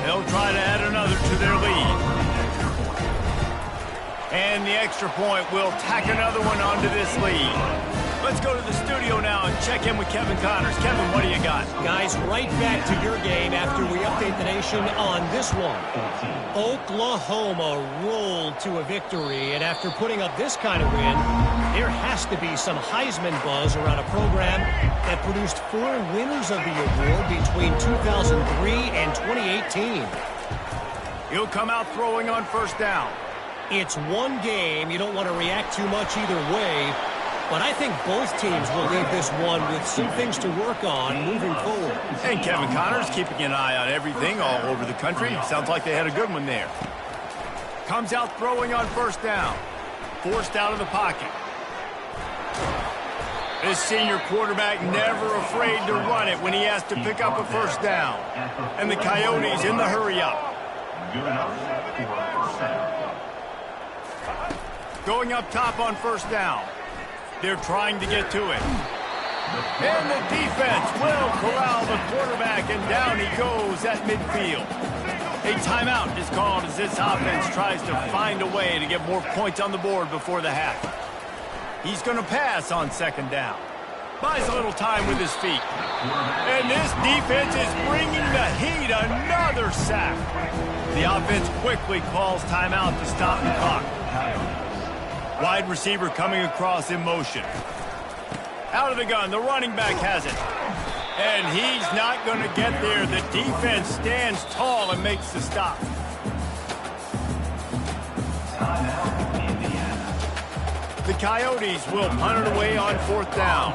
They'll try to add another to their lead. And the extra point will tack another one onto this lead. Let's go to the studio now and check in with Kevin Connors. Kevin, what do you got? Guys, right back to your game after we update the nation on this one. Oklahoma rolled to a victory, and after putting up this kind of win, there has to be some Heisman buzz around a program that produced 4 winners of the award between 2003 and 2018. He'll come out throwing on 1st down. It's one game. You don't want to react too much either way. But I think both teams will leave this one with some things to work on moving forward. And Kevin Connors keeping an eye on everything all over the country. Sounds like they had a good one there. Comes out throwing on 1st down. Forced out of the pocket. This senior quarterback never afraid to run it when he has to pick up a 1st down. And the Coyotes in the hurry-up. Going up top on 1st down. They're trying to get to it. And the defense will corral the quarterback, and down he goes at midfield. A timeout is called as this offense tries to find a way to get more points on the board before the half. He's going to pass on 2nd down. Buys a little time with his feet. And this defense is bringing the heat. Another sack. The offense quickly calls timeout to stop the clock. Wide receiver coming across in motion. Out of the gun, the running back has it. And he's not going to get there. The defense stands tall and makes the stop. The Coyotes will punt it away on 4th down.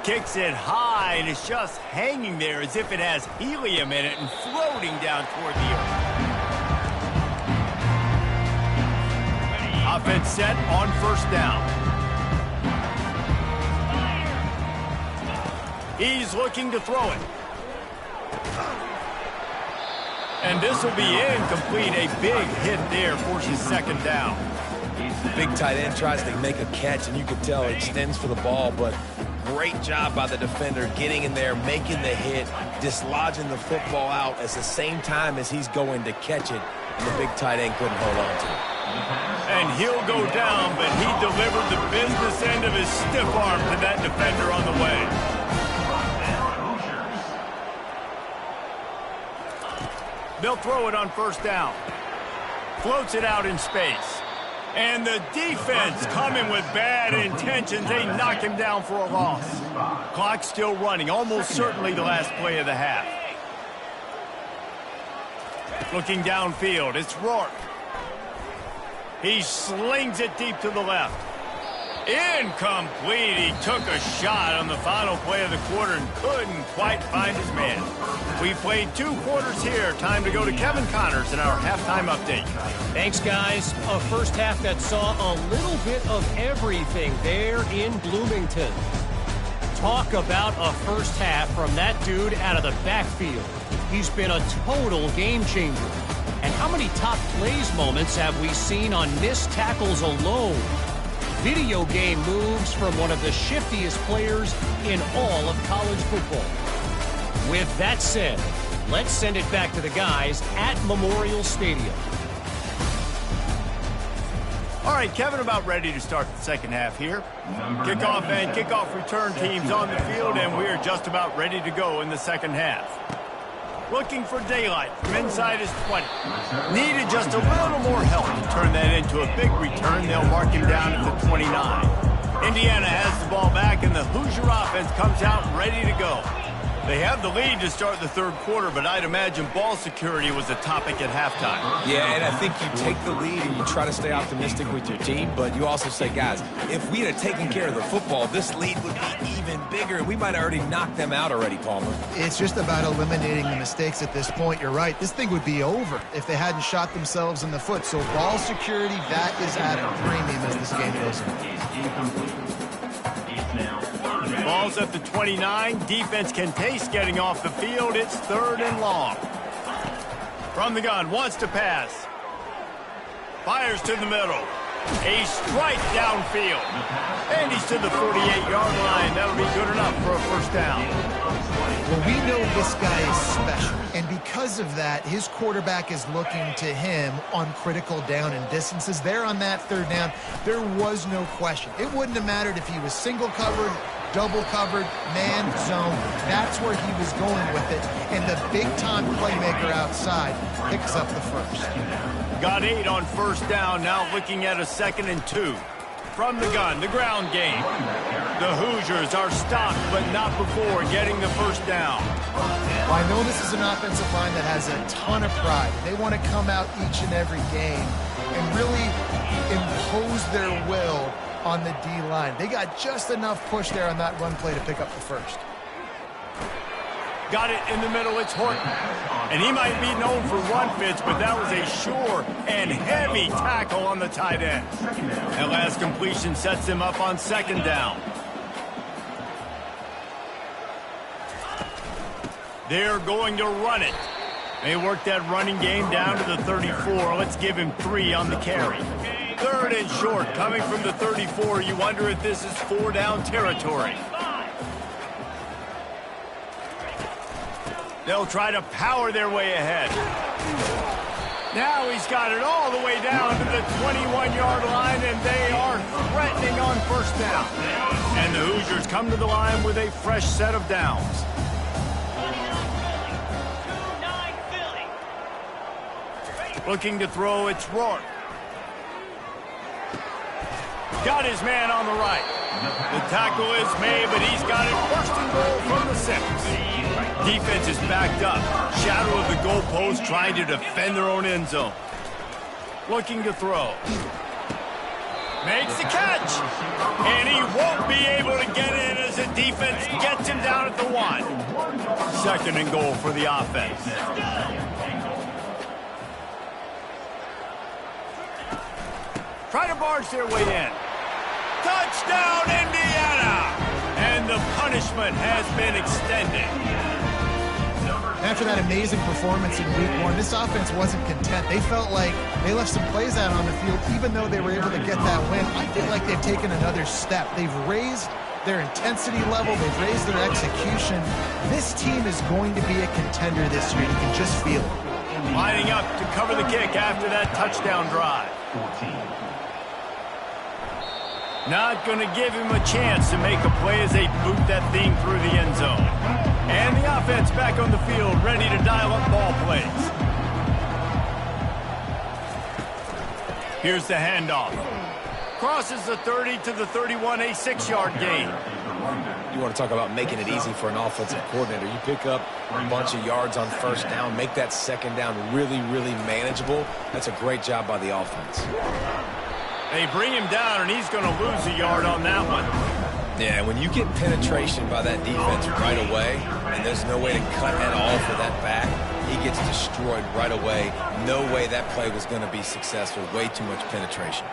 Kicks it high, and it's just hanging there as if it has helium in it and floating down toward the earth. Offense set on 1st down. He's looking to throw it. And this will be incomplete. A big hit there forces 2nd down. Big tight end tries to make a catch, and you can tell he extends for the ball, but great job by the defender getting in there, making the hit, dislodging the football out at the same time as he's going to catch it, and the big tight end couldn't hold on to it. And he'll go down, but he delivered the business end of his stiff arm to that defender on the way. They'll throw it on 1st down. Floats it out in space. And the defense coming with bad intentions. They knock him down for a loss. Clock still running. Almost certainly the last play of the half. Looking downfield. It's Rourke. He slings it deep to the left. Incomplete. He took a shot on the final play of the quarter and couldn't quite find his man. We played 2 quarters here. Time to go to Kevin Connors in our halftime update. Thanks, guys. A first half that saw a little bit of everything there in Bloomington. Talk about a first half from that dude out of the backfield. He's been a total game changer. And how many top plays moments have we seen on missed tackles alone? Video game moves from one of the shiftiest players in all of college football. With that said, let's send it back to the guys at Memorial Stadium. All right, Kevin, about ready to start the second half here. Kickoff and kickoff return teams on the field, and we're just about ready to go in the second half. Looking for daylight from inside his 20. Needed just a little more help to turn that into a big return. They'll mark him down at the 29. Indiana has the ball back, and the Hoosier offense comes out ready to go. They have the lead to start the 3rd quarter, but I'd imagine ball security was a topic at halftime. Yeah, and I think you take the lead and you try to stay optimistic with your team, but you also say, guys, if we had taken care of the football, this lead would be even bigger, and we might have already knocked them out already, Palmer. It's just about eliminating the mistakes at this point. You're right. This thing would be over if they hadn't shot themselves in the foot. So ball security, that is at a premium as this game goes on. Ball's at the 29. Defense can taste getting off the field. It's 3rd and long. From the gun, wants to pass. Fires to the middle. A strike downfield. And he's to the 48-yard line. That'll be good enough for a 1st down. Well, we know this guy is special. And because of that, his quarterback is looking to him on critical down and distances. There on that 3rd down, there was no question. It wouldn't have mattered if he was single covered, double covered, man, zone. That's where he was going with it. And the big-time playmaker outside picks up the 1st. Got 8 on 1st down. Now looking at a 2nd and 2. From the gun, the ground game. The Hoosiers are stopped, but not before getting the 1st down. Well, I know this is an offensive line that has a ton of pride. They want to come out each and every game and really impose their will on the D-line. They got just enough push there on that run play to pick up the 1st. Got it in the middle. It's Horton. And he might be known for run fits, but that was a sure and heavy tackle on the tight end. That last completion sets him up on 2nd down. They're going to run it. They work that running game down to the 34. Let's give him 3 on the carry. 3rd and short, coming from the 34. You wonder if this is 4-down territory. They'll try to power their way ahead. Now he's got it all the way down to the 21-yard line, and they are threatening on first down. And the Hoosiers come to the line with a fresh set of downs. Looking to throw, it's Rourke. Got his man on the right. The tackle is made, but he's got it first and goal from the 6. Defense is backed up. Shadow of the goalpost trying to defend their own end zone. Looking to throw. Makes the catch. And he won't be able to get in as the defense gets him down at the 1. Second and goal for the offense. Try to barge their way in. Touchdown, Indiana! And the punishment has been extended. After that amazing performance in Week 1, this offense wasn't content. They felt like they left some plays out on the field, even though they were able to get that win. I feel like they've taken another step. They've raised their intensity level. They've raised their execution. This team is going to be a contender this year. You can just feel it. Lining up to cover the kick after that touchdown drive. 14. Not going to give him a chance to make a play as they boot that thing through the end zone. And the offense back on the field, ready to dial up ball plays. Here's the handoff. Crosses the 30 to the 31, a 6-yard gain. You want to talk about making it easy for an offensive coordinator. You pick up a bunch of yards on first down, make that second down really, really manageable. That's a great job by the offense. They bring him down, and he's going to lose a yard on that one. Yeah, when you get penetration by that defense right away, and there's no way to cut at all for that back, he gets destroyed right away. No way that play was going to be successful. Way too much penetration.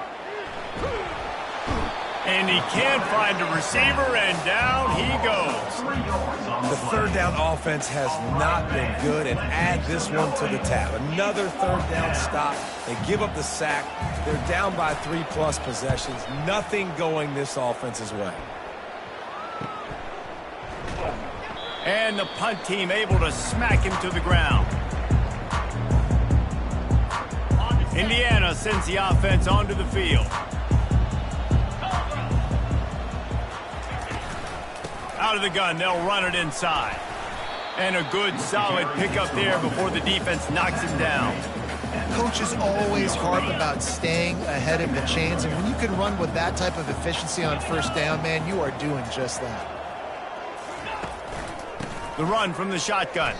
And he can't find a receiver, and down he goes. The third down offense has not been good, and add this one to the tab. Another third down stop. They give up the sack. They're down by 3+ possessions. Nothing going this offense's way. And the punt team able to smack him to the ground. Indiana sends the offense onto the field. Out of the gun, they'll run it inside. And a good, solid pickup there before the defense knocks him down. Coaches always harp about staying ahead of the chains, and when you can run with that type of efficiency on first down, man, you are doing just that. The run from the shotgun.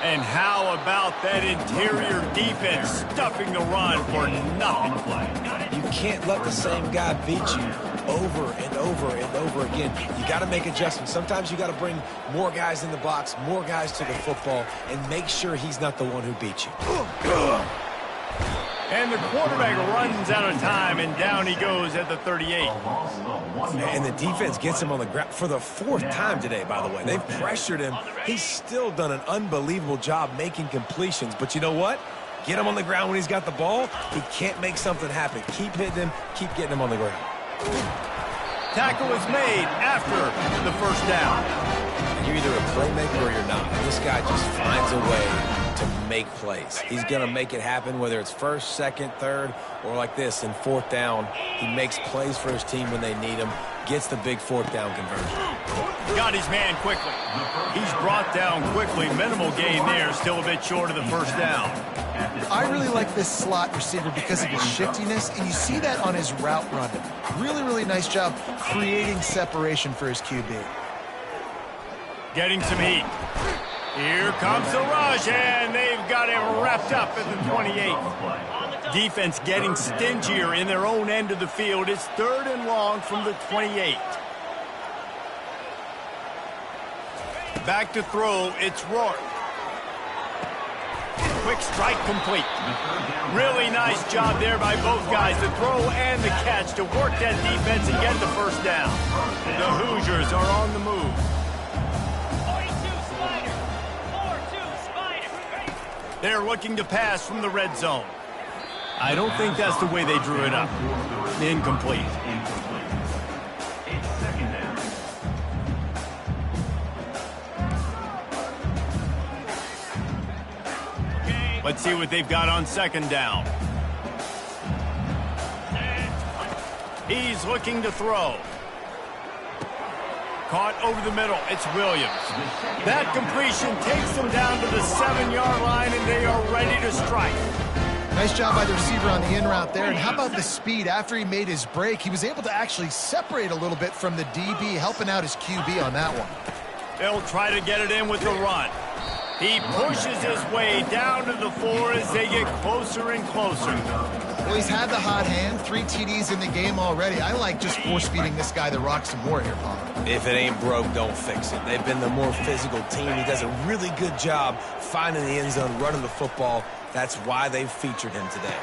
And how about that interior defense stuffing the run for nothing? You can't let the same guy beat you over and over and over again. You got to make adjustments. Sometimes you got to bring more guys in the box, more guys to the football, and make sure he's not the one who beat you. And the quarterback runs out of time, and down he goes at the 38. And the defense gets him on the ground for the 4th time today, by the way. They've pressured him. He's still done an unbelievable job making completions. But you know what? Get him on the ground when he's got the ball. He can't make something happen. Keep hitting him. Keep getting him on the ground. Tackle is made after the first down. You're either a playmaker or you're not. This guy just finds a way to make plays. He's going to make it happen, whether it's first, second, third, or like this in 4th down. He makes plays for his team when they need him, gets the big 4th down conversion. Got his man quickly. He's brought down quickly. Minimal gain there, still a bit short of the first down. I really like this slot receiver because of his shiftiness, and you see that on his route running. Really, really nice job creating separation for his QB. Getting some heat. Here comes the rush, and they've got him wrapped up at the 28. Defense getting stingier in their own end of the field. It's 3rd and long from the 28. Back to throw, it's Rourke. Quick strike complete. Really nice job there by both guys, the throw and the catch, to work that defense and get the first down. The Hoosiers are on the move. They're looking to pass from the red zone. I don't think that's the way they drew it up. Incomplete. It's 2nd down. Let's see what they've got on 2nd down. He's looking to throw. Caught over the middle. It's Williams. That completion takes them down to the 7-yard line, and they are ready to strike. Nice job by the receiver on the in route there. And how about the speed? After he made his break, he was able to actually separate a little bit from the DB, helping out his QB on that one. They'll try to get it in with the run. He pushes his way down to the 4 as they get closer and closer. Well, he's had the hot hand, 3 TDs in the game already. I like just force-feeding this guy the rock some more here, Paul. If it ain't broke, don't fix it. They've been the more physical team. He does a really good job finding the end zone, running the football. That's why they've featured him today.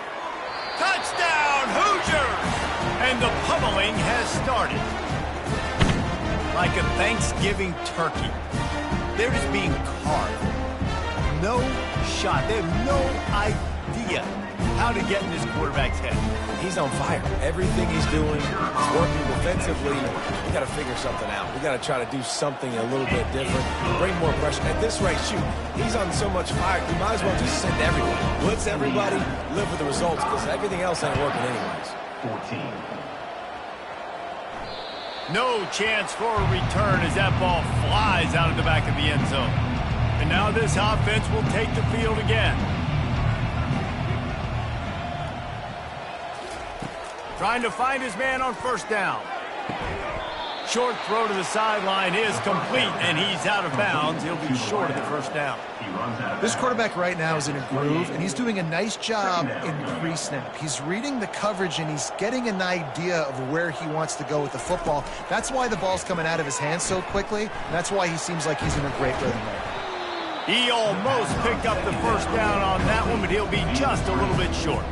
Touchdown, Hoosiers! And the pummeling has started. Like a Thanksgiving turkey. They're just being carved. No shot. They have no idea how to get in this quarterback's head. He's on fire. Everything he's doing is working defensively. We got to figure something out. We got to try to do something a little bit different. Bring more pressure. At this rate, shoot, he's on so much fire. You might as well just send everyone. Blitz everybody, live with the results, because everything else ain't working anyways. 14. No chance for a return as that ball flies out of the back of the end zone. And now this offense will take the field again. Trying to find his man on first down. Short throw to the sideline is complete, and he's out of bounds. He'll be short of the first down. This quarterback right now is in a groove, and he's doing a nice job in pre-snap. He's reading the coverage, and he's getting an idea of where he wants to go with the football. That's why the ball's coming out of his hands so quickly, and that's why he seems like he's in a great rhythm right. He almost picked up the first down on that one, but he'll be just a little bit short.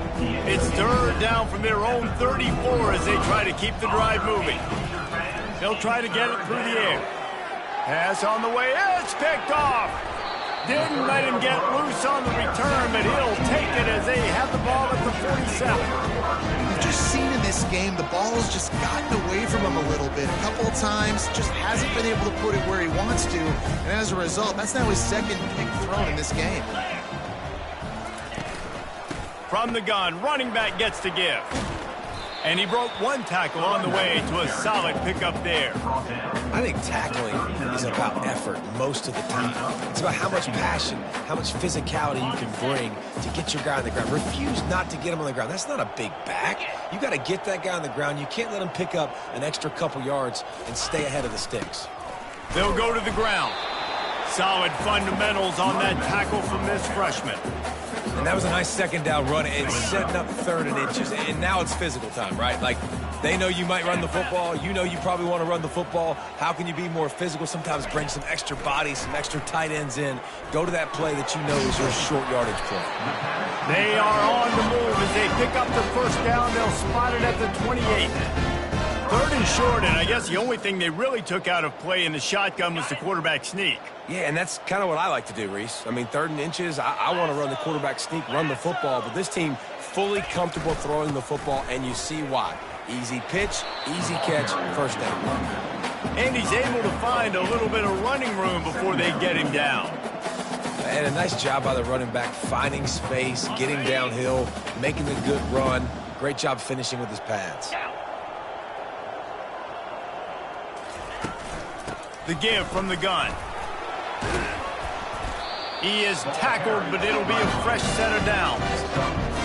It's third down from their own 34 as they try to keep the drive moving. They'll try to get it through the air. Pass on the way. It's picked off. Didn't let him get loose on the return, but he'll take it as they have the ball at the 47. We've just seen in this game the ball's just gotten away from him a little bit. A couple of times, just hasn't been able to put it where he wants to. And as a result, that's now his second pick thrown in this game. From the gun, running back gets to give. And he broke one tackle on the way to a solid pickup there. I think tackling is about effort most of the time. It's about how much passion, how much physicality you can bring to get your guy on the ground. Refuse not to get him on the ground. That's not a big back. You got to get that guy on the ground. You can't let him pick up an extra couple yards and stay ahead of the sticks. They'll go to the ground. Solid fundamentals on that tackle from this freshman. And that was a nice second down run. It's setting up 3rd and inches. And now it's physical time, right? Like, they know you might run the football. You know you probably want to run the football. How can you be more physical? Sometimes bring some extra bodies, some extra tight ends in. Go to that play that you know is your short yardage play. They are on the move as they pick up the first down. They'll spot it at the 28. 3rd and short, and I guess the only thing they really took out of play in the shotgun was the quarterback sneak. Yeah, and that's kind of what I like to do, Reese. I mean, 3rd and inches, I want to run the quarterback sneak, run the football, but this team fully comfortable throwing the football, and you see why. Easy pitch, easy catch, first down. And he's able to find a little bit of running room before they get him down. And a nice job by the running back, finding space, getting downhill, making a good run. Great job finishing with his pads. The give from the gun. He is tackled, but it'll be a fresh set of downs.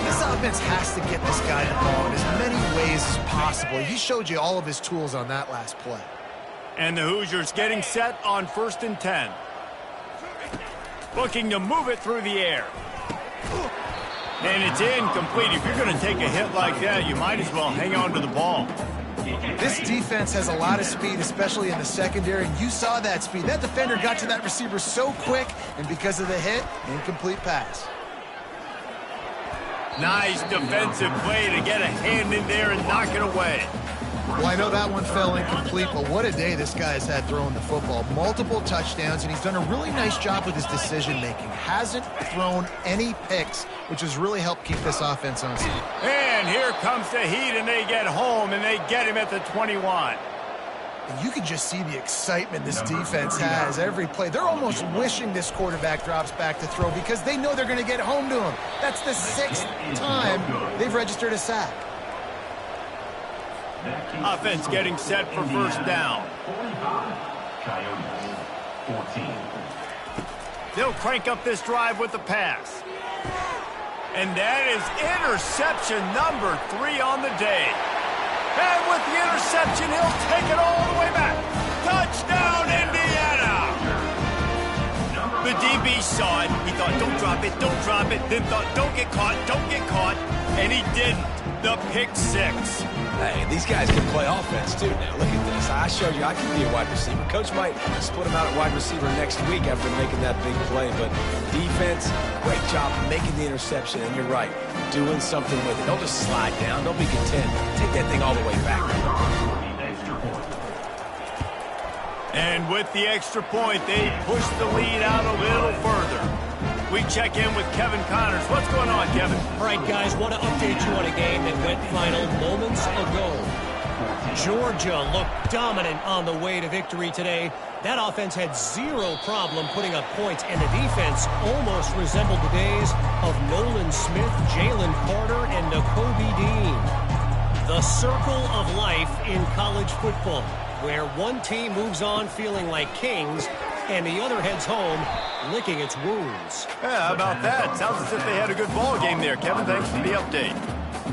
This offense has to get this guy the ball in as many ways as possible. He showed you all of his tools on that last play. And the Hoosiers getting set on 1st and 10. Looking to move it through the air. And it's incomplete. If you're going to take a hit like that, you might as well hang on to the ball. This defense has a lot of speed, especially in the secondary, and you saw that speed. That defender got to that receiver so quick, and because of the hit, incomplete pass. Nice defensive play to get a hand in there and knock it away. Well, I know that one fell incomplete, but what a day this guy has had throwing the football. Multiple touchdowns, and he's done a really nice job with his decision-making. Hasn't thrown any picks, which has really helped keep this offense on speed. And here comes the heat, and they get home, and they get him at the 21. And you can just see the excitement this defense has every play. They're almost wishing this quarterback drops back to throw because they know they're going to get home to him. That's the 6th time they've registered a sack. Offense getting set for first down. 45. Coyotes, 14. They'll crank up this drive with the pass. And that is interception number 3 on the day. And with the interception, he'll take it all the way back. Touchdown, Indiana! The DB saw it. He thought, don't drop it, don't drop it. Then thought, don't get caught, don't get caught. And he didn't. The pick 6. Hey, these guys can play offense, too. Now, look at this. I showed you I can be a wide receiver. Coach might split him out at wide receiver next week after making that big play. But defense, great job making the interception. And you're right, doing something with it. Don't just slide down. Don't be content. Take that thing all the way back. And with the extra point, they push the lead out a little further. We check in with Kevin Connors. What's going on, Kevin? All right, guys, want to update you on a game that went final moments ago. Georgia looked dominant on the way to victory today. That offense had zero problem putting up points, and the defense almost resembled the days of Nolan Smith, Jalen Carter, and Nakobe Dean. The circle of life in college football, where one team moves on feeling like kings, and the other heads home licking its wounds. Yeah, how about that? Sounds as if they had a good ball game there, Kevin. Thanks for the update.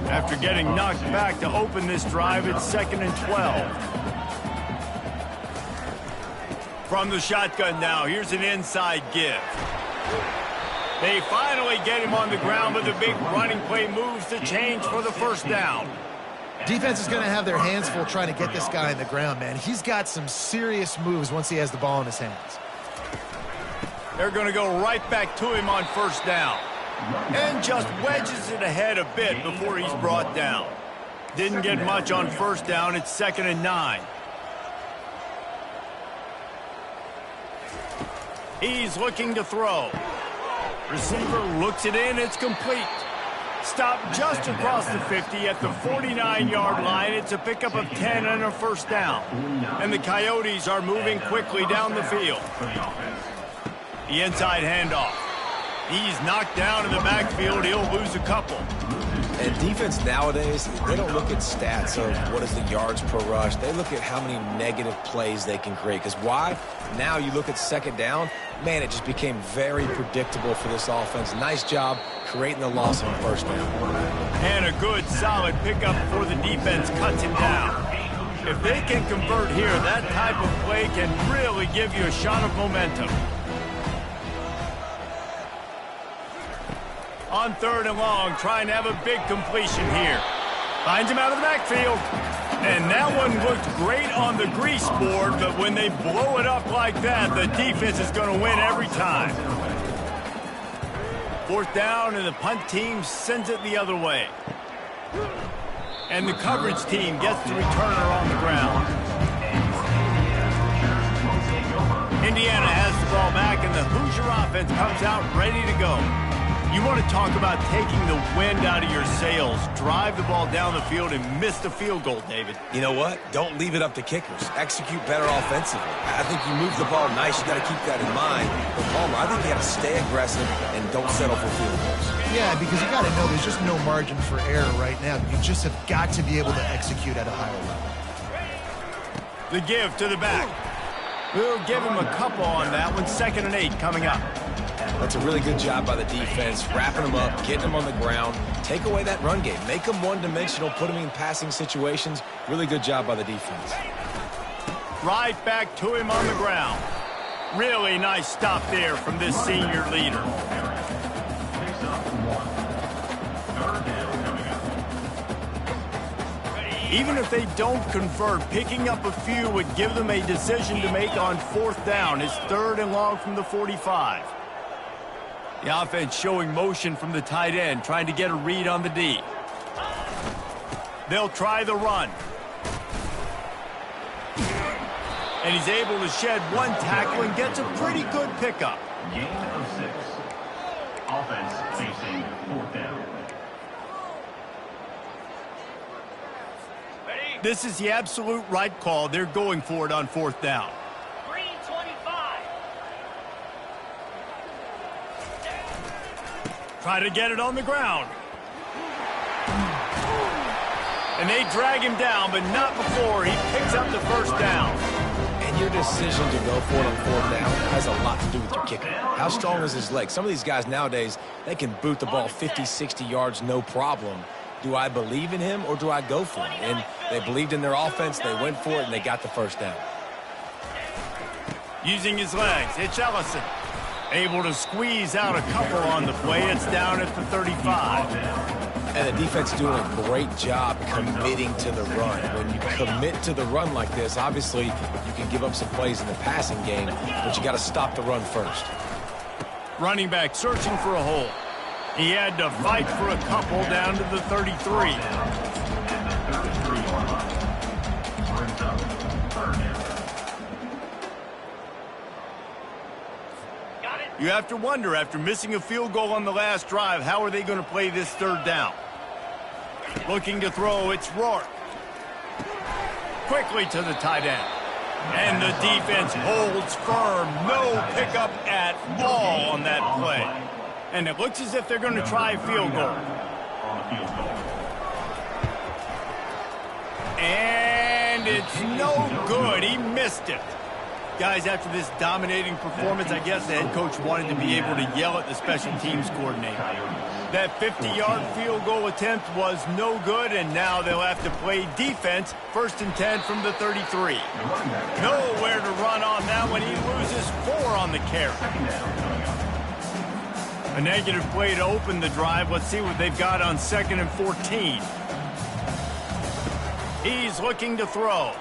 After getting knocked back to open this drive, it's 2nd and 12. From the shotgun now, here's an inside give. They finally get him on the ground, but the big running play moves the change for the first down. Defense is going to have their hands full trying to get this guy on the ground, man. He's got some serious moves once he has the ball in his hands. They're going to go right back to him on first down. And just wedges it ahead a bit before he's brought down. Didn't get much on first down. It's 2nd and 9. He's looking to throw. Receiver looks it in. It's complete. Stopped just across the 50 at the 49-yard line. It's a pickup of 10 and a first down. And the Coyotes are moving quickly down the field. The inside handoff. He's knocked down in the backfield. He'll lose a couple. And defense nowadays, they don't look at stats of what is the yards per rush. They look at how many negative plays they can create. Because why? Now you look at 2nd down, man, it just became very predictable for this offense. Nice job creating the loss on first down. And a good, solid pickup before the defense cuts him down. If they can convert here, that type of play can really give you a shot of momentum. On 3rd and long, trying to have a big completion here. Finds him out of the backfield. And that one looked great on the grease board, but when they blow it up like that, the defense is going to win every time. 4th down, and the punt team sends it the other way. And the coverage team gets the returner on the ground. Indiana has the ball back, and the Hoosier offense comes out ready to go. You want to talk about taking the wind out of your sails. Drive the ball down the field and miss the field goal, David. You know what? Don't leave it up to kickers. Execute better offensively. I think you move the ball nice. You got to keep that in mind. But Palmer, I think you got to stay aggressive and don't settle for field goals. Yeah, because you got to know there's just no margin for error right now. You just have got to be able to execute at a higher level. The give to the back. We'll give him a couple on that one. 2nd and 8 coming up. That's a really good job by the defense, wrapping them up, getting them on the ground. Take away that run game. Make them one-dimensional, put them in passing situations. Really good job by the defense. Right back to him on the ground. Really nice stop there from this senior leader. Even if they don't convert, picking up a few would give them a decision to make on 4th down. It's 3rd and long from the 45. The offense showing motion from the tight end, trying to get a read on the D. They'll try the run. And he's able to shed one tackle and gets a pretty good pickup. Gain of 6. Offense facing 4th down. This is the absolute right call. They're going for it on 4th down. Try to get it on the ground. And they drag him down, but not before he picks up the first down. And your decision to go for it on fourth down has a lot to do with your kicker. How strong is his leg? Some of these guys nowadays, they can boot the ball 50, 60 yards, no problem. Do I believe in him or do I go for it? And they believed in their offense, they went for it, and they got the first down. Using his legs, it's Ellison. Able to squeeze out a couple on the play. It's down at the 35. And the defense doing a great job committing to the run. When you commit to the run like this, obviously you can give up some plays in the passing game, but you got to stop the run first. Running back searching for a hole. He had to fight for a couple down to the 33. You have to wonder, after missing a field goal on the last drive, how are they going to play this third down? Looking to throw, it's Rourke. Quickly to the tight end. And the defense holds firm. No pickup at all on that play. And it looks as if they're going to try a field goal. And it's no good. He missed it. Guys, after this dominating performance, I guess the head coach wanted to be able to yell at the special teams coordinator. That 50-yard field goal attempt was no good, and now they'll have to play defense, 1st and 10 from the 33. Nowhere to run on that one. He loses 4 on the carry. A negative play to open the drive. Let's see what they've got on 2nd and 14. He's looking to throw.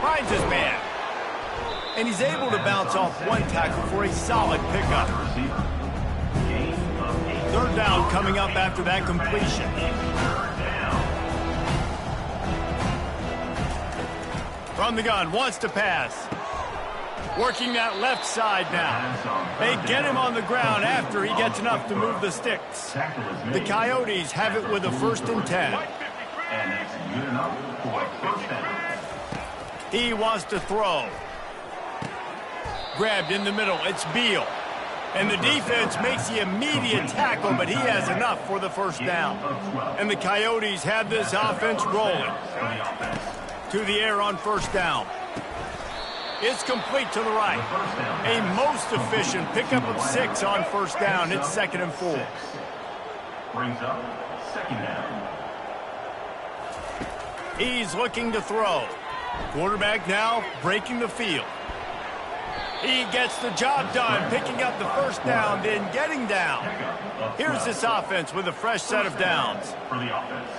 Finds his man. And he's able to bounce off one tackle for a solid pickup. 3rd down coming up after that completion. From the gun, wants to pass. Working that left side now. They get him on the ground after he gets enough to move the sticks. The Coyotes have it with a 1st and 10. He wants to throw. Grabbed in the middle, it's Beal. And the defense makes the immediate tackle, but he has enough for the 1st down. And the Coyotes have this offense rolling. To the air on 1st down. It's complete to the right. A most efficient pickup of 6 on 1st down. It's 2nd and 4. Brings up 2nd down. He's looking to throw. Quarterback now breaking the field. He gets the job done, picking up the 1st down, then getting down. Here's this offense with a fresh set of downs. For the offense.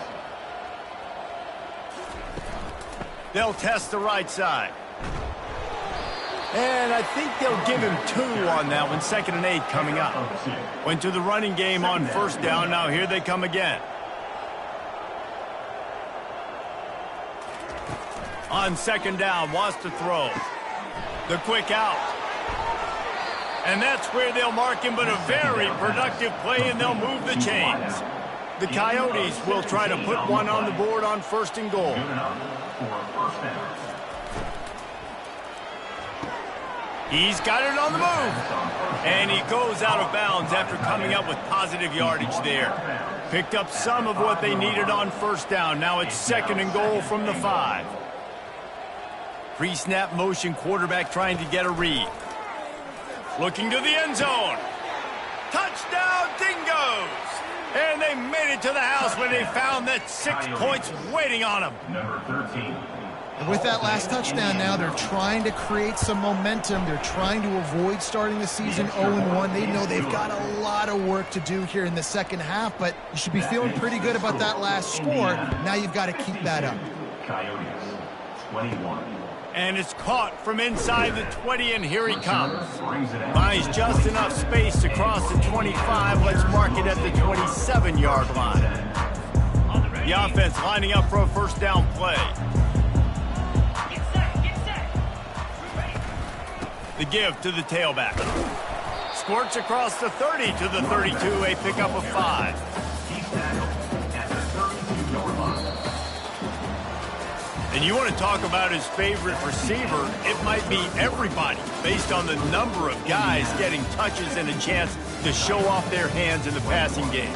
They'll test the right side. And I think they'll give him 2 on that one. 2nd and 8 coming up. Went to the running game on 1st down. Now here they come again. On 2nd down, wants to throw. The quick out. And that's where they'll mark him, but a very productive play, and they'll move the chains. The Coyotes will try to put one on the board on 1st and goal. He's got it on the move. And he goes out of bounds after coming up with positive yardage there. Picked up some of what they needed on 1st down. Now it's 2nd and goal from the 5. Pre-snap motion, quarterback trying to get a read. Looking to the end zone. Touchdown, Dingoes! And they made it to the house when they found that 6 points waiting on them. Number 13. And with that last touchdown now, they're trying to create some momentum. They're trying to avoid starting the season 0-1. They know they've got a lot of work to do here in the 2nd half, but you should be feeling pretty good about that last score. Now you've got to keep that up. Coyotes, 21. And it's caught from inside the 20, and here he comes. Finds just enough space to cross the 25. Let's mark it at the 27-yard line. The offense lining up for a 1st down play. The give to the tailback. Squirts across the 30 to the 32, a pickup of 5. And you want to talk about his favorite receiver, it might be everybody, based on the number of guys getting touches and a chance to show off their hands in the passing game.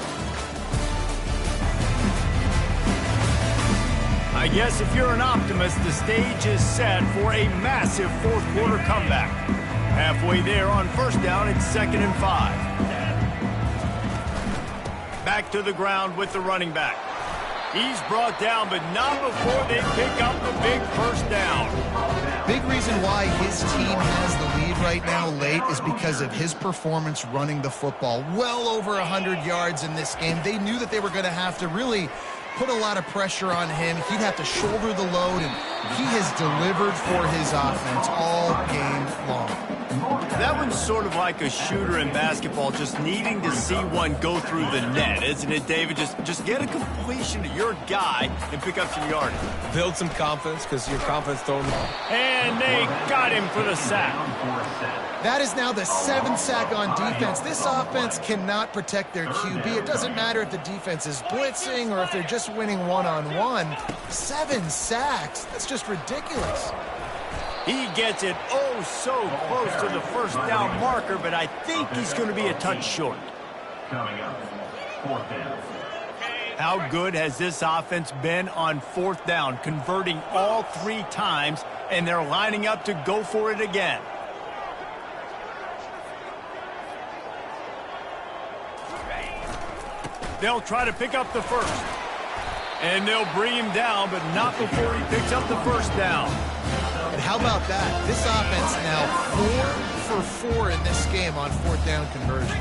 I guess if you're an optimist, the stage is set for a massive fourth quarter comeback. Halfway there on first down, it's 2nd and 5. Back to the ground with the running back. He's brought down, but not before they pick up the big first down. Big reason why his team has the lead right now late is because of his performance running the football. Well over 100 yards in this game. They knew that they were going to have to really put a lot of pressure on him. He'd have to shoulder the load, and he has delivered for his offense all game long. That one's sort of like a shooter in basketball, just needing to see one go through the net, isn't it, David? Just get a completion to your guy and pick up some yardage. Build some confidence, because your confidence throwing the ball. And they got him for the sack. That is now the 7th sack on defense. This offense cannot protect their QB. It doesn't matter if the defense is blitzing or if they're just winning one-on-one. 7 sacks. That's just ridiculous. He gets it oh so close to the first down marker, but I think he's going to be a touch short. Coming up, 4th down. How good has this offense been on 4th down, converting all 3 times, and they're lining up to go for it again. They'll try to pick up the first. And they'll bring him down, but not before he picks up the first down. And how about that? This offense now 4 for 4 in this game on 4th down conversions.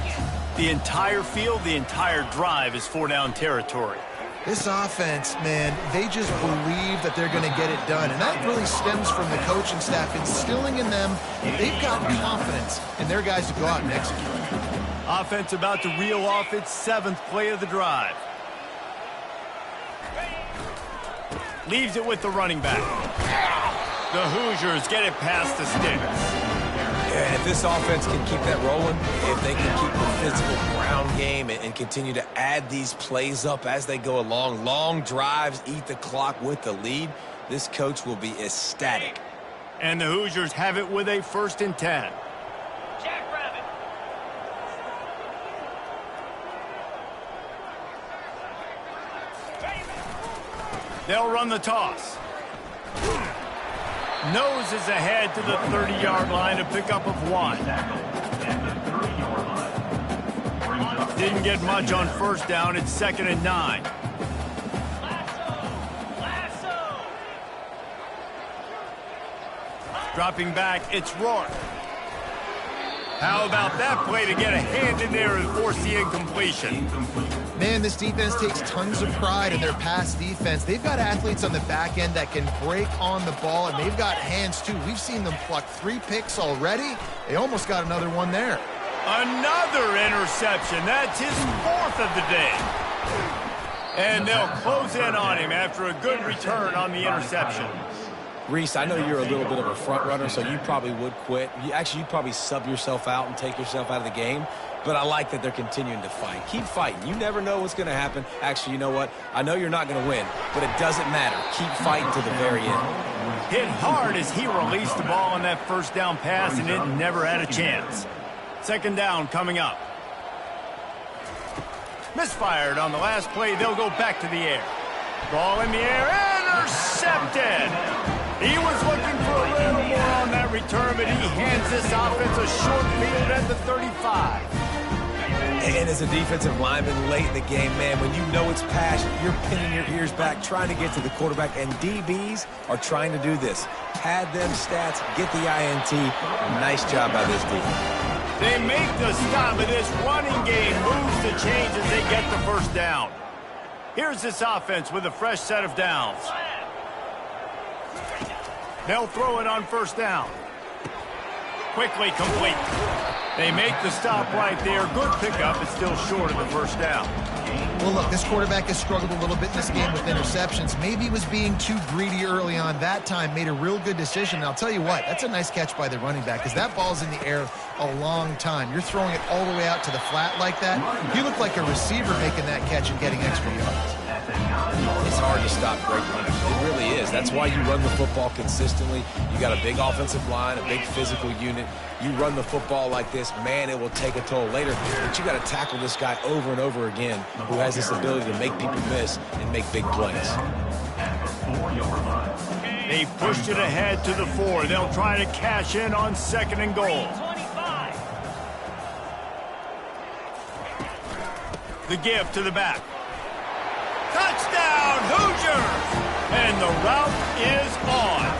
The entire field, the entire drive is 4-down territory. This offense, man, they just believe that they're going to get it done. And that really stems from the coaching staff instilling in them. They've got confidence in their guys to go out and execute. Offense about to reel off its 7th play of the drive. Leaves it with the running back. The Hoosiers get it past the sticks. And if this offense can keep that rolling, if they can keep the physical ground game and continue to add these plays up as they go along, long drives, eat the clock with the lead, this coach will be ecstatic. And the Hoosiers have it with a 1st and 10. They'll run the toss. Noses ahead to the 30-yard line, a pickup of 1. Didn't get much on first down. It's 2nd and 9. Dropping back, it's Rourke. How about that play to get a hand in there and force the incompletion? Man, this defense takes tons of pride in their pass defense. They've got athletes on the back end that can break on the ball, and they've got hands, too. We've seen them pluck 3 picks already. They almost got another one there. Another interception. That's his 4th of the day. And they'll close in on him after a good return on the interception. Reese, I know you're a little bit of a front runner, so you probably would quit. You'd probably sub yourself out and take yourself out of the game. But I like that they're continuing to fight. Keep fighting. You never know what's going to happen. Actually, you know what? I know you're not going to win, but it doesn't matter. Keep fighting to the very end. Hit hard as he released the ball on that first down pass, and it never had a chance. 2nd down coming up. Misfired on the last play. They'll go back to the air. Ball in the air. Intercepted. He was looking for a little more on that return, but he hands this offense a short field at the 35. And as a defensive lineman late in the game, man, when you know it's passion, you're pinning your ears back, trying to get to the quarterback, and DBs are trying to do this. Pad them stats, get the INT. Nice job by this defense. They make the stop, but this running game moves the chains as they get the first down. Here's this offense with a fresh set of downs. They'll throw it on first down. Quickly complete. They make the stop right there. Good pickup. It's still short of the first down. Well, look, this quarterback has struggled a little bit in this game with interceptions. Maybe he was being too greedy early on. That time made a real good decision. And I'll tell you what, that's a nice catch by the running back because that ball's in the air a long time. You're throwing it all the way out to the flat like that. He looked like a receiver making that catch and getting extra yards. It's hard to stop great runners. It really is. That's why you run the football consistently. You got a big offensive line, a big physical unit. You run the football like this, man, it will take a toll later. But you got to tackle this guy over and over again who has this ability to make people miss and make big plays. 4-yard line. They pushed it ahead to the 4. They'll try to cash in on 2nd and goal. The give to the back. Touchdown, Hoosiers! And the route is on.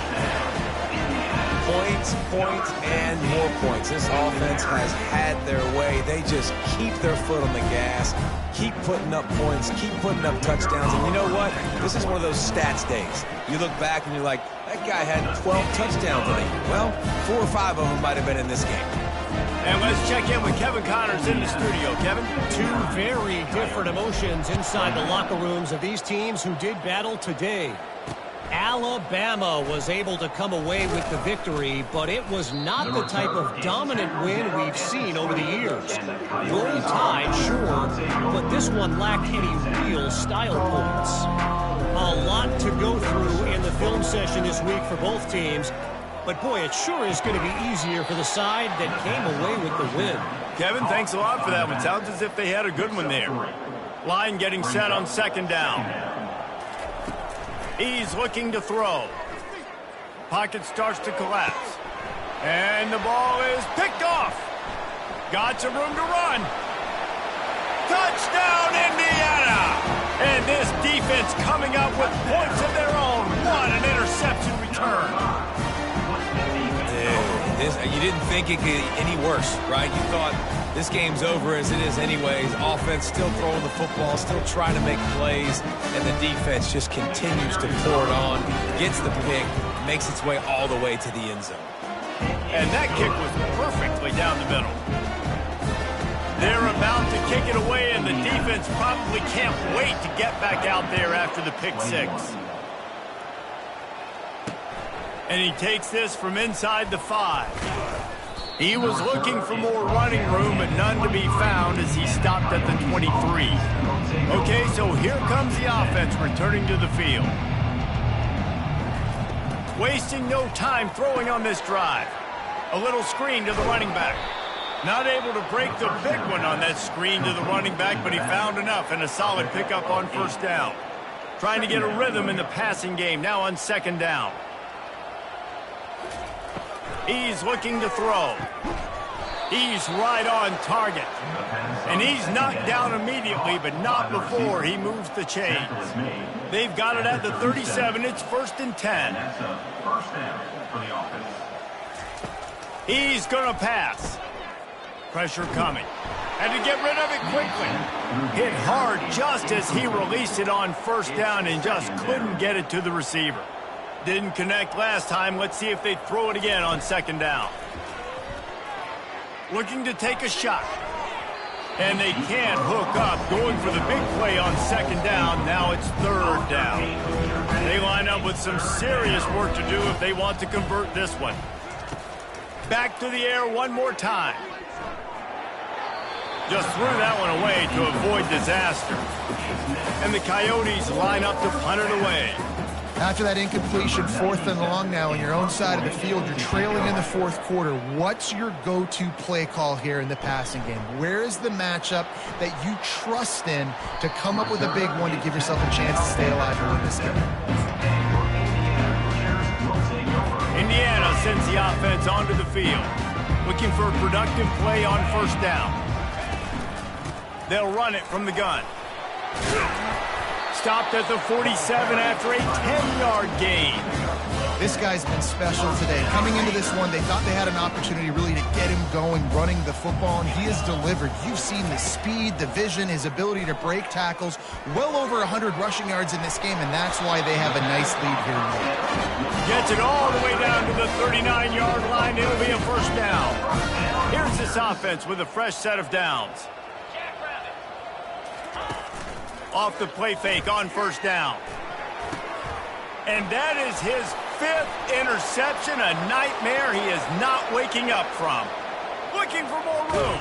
Points, points, and more points. This offense has had their way. They just keep their foot on the gas, keep putting up points, keep putting up touchdowns. And you know what? This is one of those stats days. You look back and you're like, that guy had 12 touchdowns in it. Well, 4 or 5 of them might have been in this game. And let's check in with Kevin Connors in the studio. Kevin? Two very different emotions inside the locker rooms of these teams who did battle today. Alabama was able to come away with the victory, but it was not the type of dominant win we've seen over the years. Roll Tide, sure, but this one lacked any real style points. A lot to go through in the film session this week for both teams, but boy, it sure is going to be easier for the side that came away with the win. Kevin, thanks a lot for that one. Sounds as if they had a good one there. Line getting set on 2nd down. He's looking to throw. Pocket starts to collapse. And the ball is picked off. Got some room to run. Touchdown, Indiana! And this defense coming up with points of their own. What an interception return. You didn't think it could get any worse, right? You thought this game's over as it is anyways. Offense still throwing the football, still trying to make plays, and the defense just continues to pour it on, gets the pick, makes its way all the way to the end zone. And that kick was perfectly down the middle. They're about to kick it away, and the defense probably can't wait to get back out there after the pick 6. And he takes this from inside the 5. He was looking for more running room, but none to be found as he stopped at the 23. Okay, so here comes the offense returning to the field. Wasting no time throwing on this drive. A little screen to the running back. Not able to break the big one on that screen to the running back, but he found enough and a solid pickup on 1st down. Trying to get a rhythm in the passing game, now on 2nd down. He's looking to throw. He's right on target. And he's knocked down immediately, but not before he moves the chains. They've got it at the 37. It's 1st and 10. That's a first down for the offense. He's going to pass. Pressure coming. Had to get rid of it quickly. Hit hard just as he released it on 1st down and just couldn't get it to the receiver. Didn't connect last time. Let's see if they throw it again on 2nd down. Looking to take a shot. And they can't hook up. Going for the big play on 2nd down. Now it's 3rd down. They line up with some serious work to do if they want to convert this one. Back to the air one more time. Just threw that one away to avoid disaster. And the Coyotes line up to punt it away. After that incompletion, 4th and long now on your own side of the field, you're trailing in the 4th quarter. What's your go-to play call here in the passing game? Where is the matchup that you trust in to come up with a big one to give yourself a chance to stay alive and win this game? Indiana sends the offense onto the field, looking for a productive play on 1st down. They'll run it from the gun. Stopped at the 47 after a 10-yard gain. This guy's been special today. Coming into this one, they thought they had an opportunity really to get him going, running the football, and he has delivered. You've seen the speed, the vision, his ability to break tackles. Well over 100 rushing yards in this game, and that's why they have a nice lead here tonight. Gets it all the way down to the 39-yard line. It'll be a 1st down. Here's this offense with a fresh set of downs. Off the play fake on 1st down. And that is his 5th interception, a nightmare he is not waking up from. Looking for more room.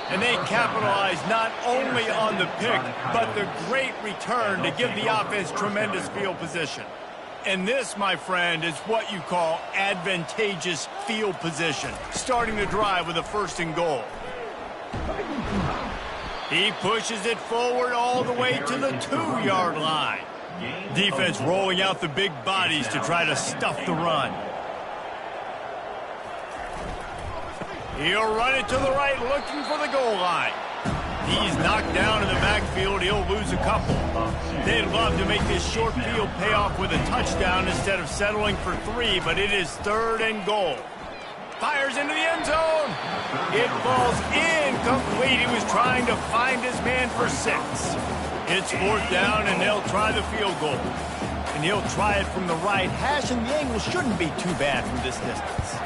And they capitalize not only on the pick, but the great return to give the offense tremendous field position. And this, my friend, is what you call advantageous field position. Starting the drive with a 1st and goal. He pushes it forward all the way to the 2-yard line. Defense rolling out the big bodies to try to stuff the run. He'll run it to the right, looking for the goal line. He's knocked down in the backfield. He'll lose a couple. They'd love to make this short field pay off with a touchdown instead of settling for 3, but it is 3rd and goal. Fires into the end zone. It falls incomplete. He was trying to find his man for 6. It's 4th down, and they'll try the field goal. And he'll try it from the right hash, and the angle shouldn't be too bad from this distance.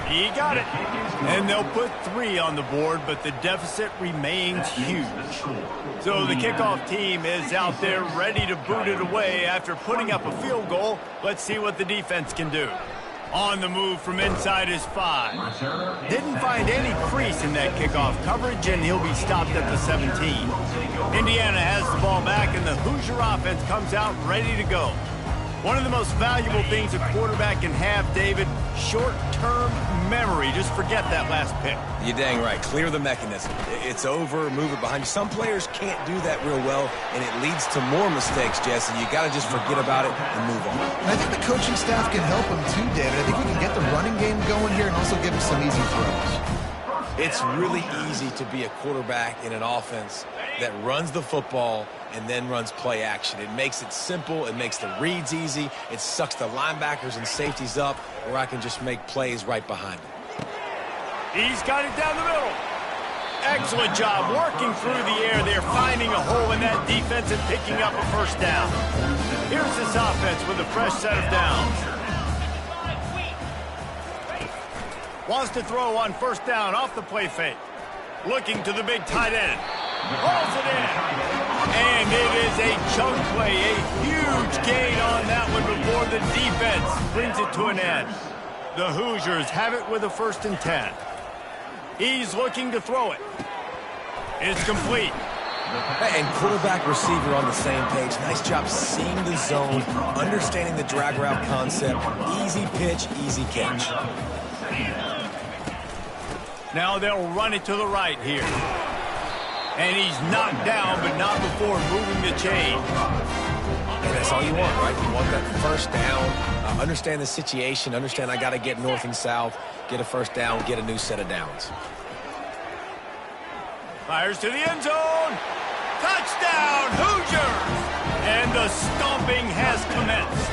He got it. And they'll put 3 on the board, but the deficit remains huge. So the kickoff team is out there ready to boot it away after putting up a field goal. Let's see what the defense can do. On the move from inside his 5. Didn't find any crease in that kickoff coverage, and he'll be stopped at the 17. Indiana has the ball back, and the Hoosier offense comes out ready to go. One of the most valuable things a quarterback can have, David, short-term memory. Just forget that last pick. You're dang right. Clear the mechanism. It's over, move it behind you. Some players can't do that real well, and it leads to more mistakes, Jesse. You got to just forget about it and move on. And I think the coaching staff can help him too, David. I think we can get the running game going here and also give him some easy throws. It's really easy to be a quarterback in an offense that runs the football and then runs play action. It makes it simple. It makes the reads easy. It sucks the linebackers and safeties up where I can just make plays right behind him. He's got it down the middle. Excellent job working through the air there, finding a hole in that defense and picking up a 1st down. Here's this offense with a fresh set of downs. Wants to throw on 1st down off the play fake. Looking to the big tight end. Hauls it in. And it is a chunk play, a huge gain on that one before the defense brings it to an end. The Hoosiers have it with a 1st and 10. He's looking to throw it. It's complete. And quarterback, receiver on the same page. Nice job seeing the zone, understanding the drag route concept. Easy pitch, easy catch. Now they'll run it to the right here. And he's knocked down, but not before moving the chain. And that's all you want, right? You want that 1st down. Understand the situation. Understand I got to get north and south. Get a 1st down. Get a new set of downs. Fires to the end zone. Touchdown, Hoosiers! And the stomping has commenced.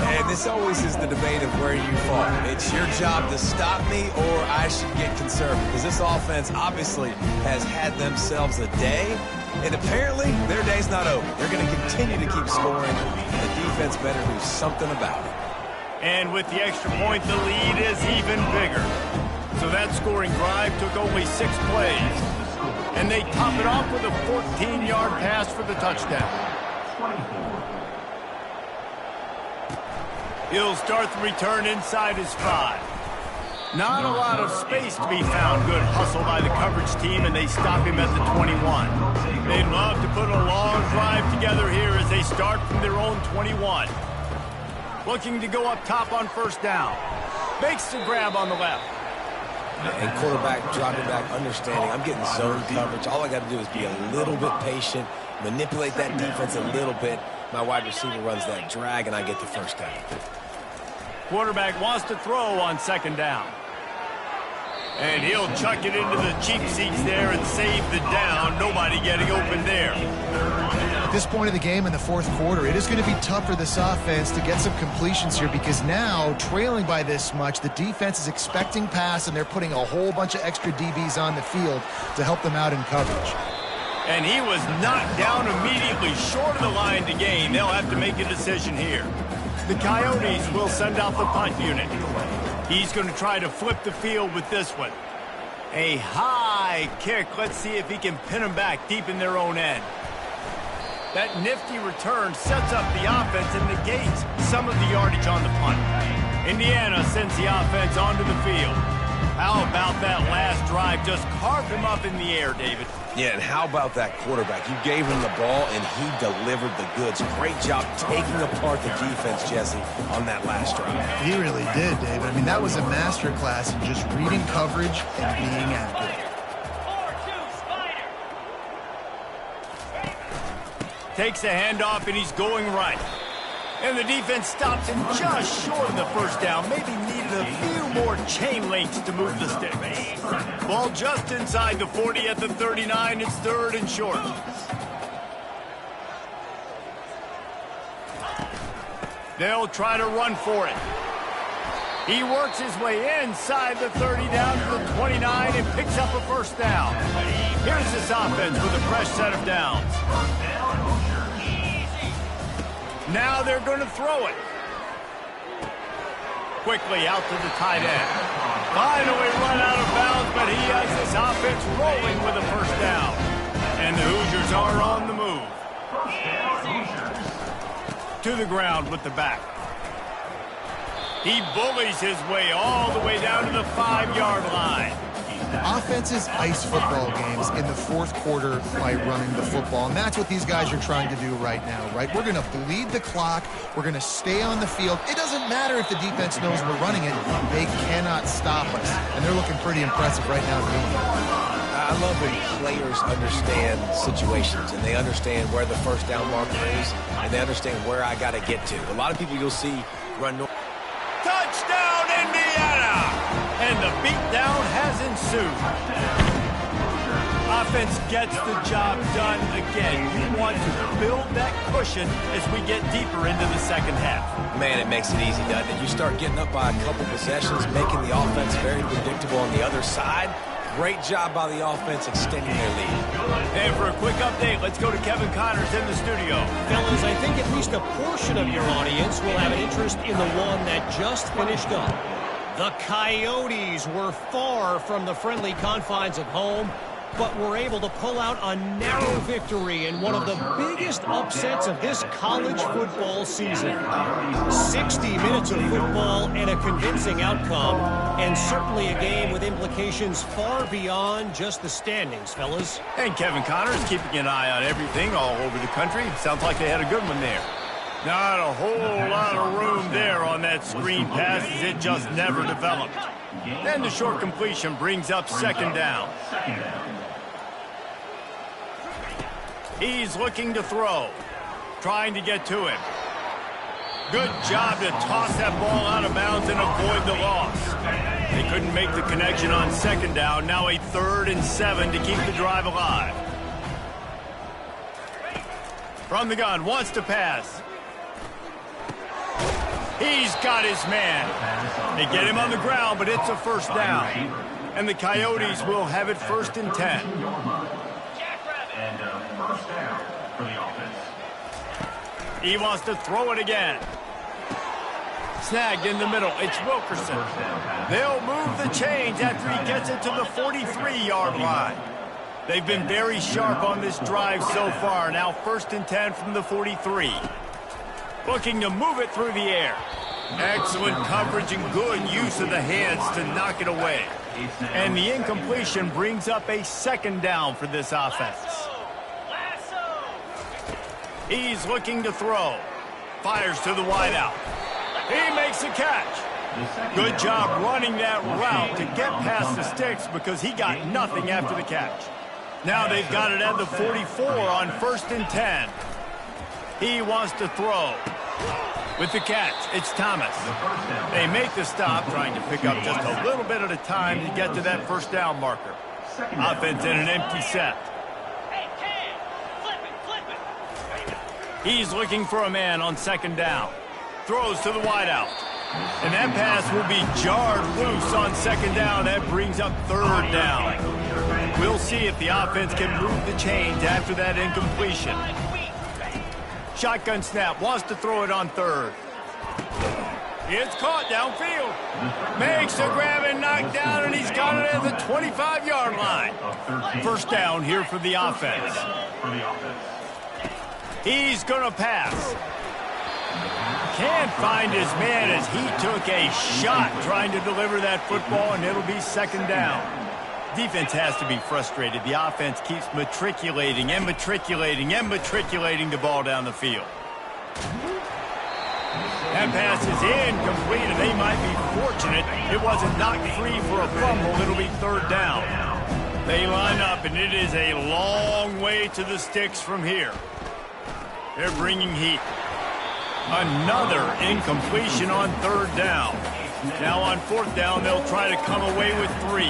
And this always is the debate of where you fall. It's your job to stop me or I should get conservative. Because this offense obviously has had themselves a day. And apparently their day's not over. They're going to continue to keep scoring. And the defense better do something about it. And with the extra point, the lead is even bigger. So that scoring drive took only 6 plays. And they top it off with a 14-yard pass for the touchdown. He'll start the return inside his 5. Not a lot of space to be found. Good hustle by the coverage team, and they stop him at the 21. They'd love to put a long drive together here as they start from their own 21. Looking to go up top on 1st down. Makes the grab on the left. And quarterback, dropping back, understanding. I'm getting zone coverage. All I got to do is be a little bit patient, manipulate that defense a little bit. My wide receiver runs that drag, and I get the 1st down. Quarterback wants to throw on 2nd down. And he'll chuck it into the cheap seats there and save the down. Nobody getting open there. At this point of the game in the 4th quarter, it is going to be tough for this offense to get some completions here because now, trailing by this much, the defense is expecting pass, and they're putting a whole bunch of extra DBs on the field to help them out in coverage. And he was knocked down immediately short of the line to gain. They'll have to make a decision here. The Coyotes will send out the punt unit. He's going to try to flip the field with this one. A high kick. Let's see if he can pin them back deep in their own end. That nifty return sets up the offense and negates some of the yardage on the punt. Indiana sends the offense onto the field. How about that last drive? Just carved him up in the air, David. Yeah, and how about that quarterback? You gave him the ball, and he delivered the goods. Great job taking apart the defense, Jesse, on that last drive. He really did, David. I mean, that was a masterclass in just reading coverage and being accurate. Takes the handoff, and he's going right. And the defense stops him just short of the first down. Maybe needed a few more chain links to move the sticks. Ball just inside the 40 at the 39. It's 3rd and short. They'll try to run for it. He works his way inside the 30 down to the 29 and picks up a first down. Here's this offense with a fresh set of downs. Now they're going to throw it. Quickly out to the tight end. Finally run out of bounds, but he has this offense rolling with a first down. And the Hoosiers are on the move. To the ground with the back. He bullies his way all the way down to the 5-yard line. Offenses ice football games in the 4th quarter by running the football, and that's what these guys are trying to do right now, right? We're going to bleed the clock. We're going to stay on the field. It doesn't matter if the defense knows we're running it. They cannot stop us, and they're looking pretty impressive right now doing it. I love when players understand situations, and they understand where the first down marker is, and they understand where I got to get to. A lot of people you'll see run north. Touchdown, Indiana! And the beatdown has ensued. Offense gets the job done again. You want to build that cushion as we get deeper into the second half. Man, it makes it easy, doesn't it? You start getting up by a couple possessions, making the offense very predictable on the other side. Great job by the offense extending their lead. And for a quick update, let's go to Kevin Connors in the studio. Fellas, I think at least a portion of your audience will have an interest in the one that just finished up. The Coyotes were far from the friendly confines of home, but were able to pull out a narrow victory in one of the biggest upsets of this college football season. 60 minutes of football and a convincing outcome, and certainly a game with implications far beyond just the standings, fellas. And Kevin Connors keeping an eye on everything all over the country. Sounds like they had a good one there. Not a whole lot of room there on that screen pass as it just never developed. Then the short completion brings up 2nd down. He's looking to throw, trying to get to him. Good job to toss that ball out of bounds and avoid the loss. They couldn't make the connection on 2nd down. Now a 3rd and 7 to keep the drive alive. From the gun, wants to pass. He's got his man. They get him on the ground, but it's a first down. And the Coyotes will have it 1st and 10. And first down for the offense. He wants to throw it again. Snagged in the middle. It's Wilkerson. They'll move the chains after he gets it to the 43-yard line. They've been very sharp on this drive so far. Now 1st and 10 from the 43. Looking to move it through the air. Excellent coverage and good use of the hands to knock it away. And the incompletion brings up a 2nd down for this offense. He's looking to throw. Fires to the wideout. He makes a catch. Good job running that route to get past the sticks because he got nothing after the catch. Now they've got it at the 44 on 1st and 10. He wants to throw. With the catch, it's Thomas. They make the stop, trying to pick up just a little bit at a time to get to that first down marker. Offense in an empty set. He's looking for a man on 2nd down. Throws to the wideout. And that pass will be jarred loose on 2nd down. That brings up 3rd down. We'll see if the offense can move the chains after that incompletion. Shotgun snap, wants to throw it on 3rd. It's caught downfield. Makes the grab and knock down, and he's got it at the 25-yard line. First down here for the offense. He's going to pass. Can't find his man as he took a shot trying to deliver that football, and it'll be 2nd down. Defense has to be frustrated. The offense keeps matriculating and matriculating and matriculating the ball down the field. That pass is incomplete, and they might be fortunate it wasn't knocked free for a fumble. It'll be 3rd down. They line up, and it is a long way to the sticks from here. They're bringing heat. Another incompletion on 3rd down. Now on 4th down, they'll try to come away with 3.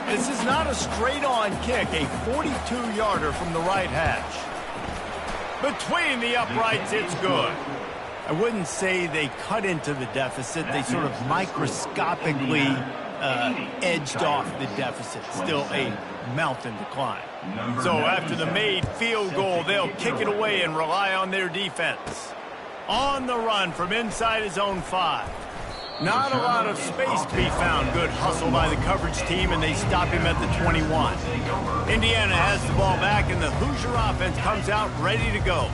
This is not a straight-on kick, a 42-yarder from the right hash. Between the uprights, it's good. I wouldn't say they cut into the deficit. They sort of microscopically edged off the deficit. Still a mountain to climb. So after the made field goal, they'll kick it away and rely on their defense. On the run from inside his own 5. Not a lot of space to be found. Good hustle by the coverage team, and they stop him at the 21. Indiana has the ball back, and the Hoosier offense comes out ready to go.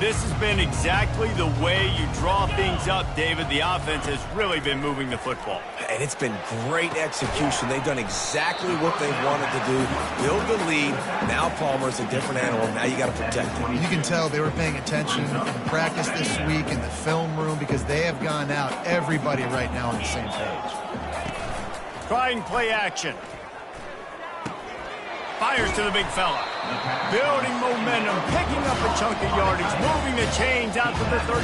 This has been exactly the way you draw things up, David. The offense has really been moving the football. And it's been great execution. They've done exactly what they wanted to do. Build the lead. Now Palmer's a different animal. Now you got to protect him. You can tell they were paying attention in practice this week in the film room because they have gone out, everybody right now on the same page. Trying play action. Fires to the big fella. Building momentum, picking up a chunk of yardage, moving the chains out to the 34.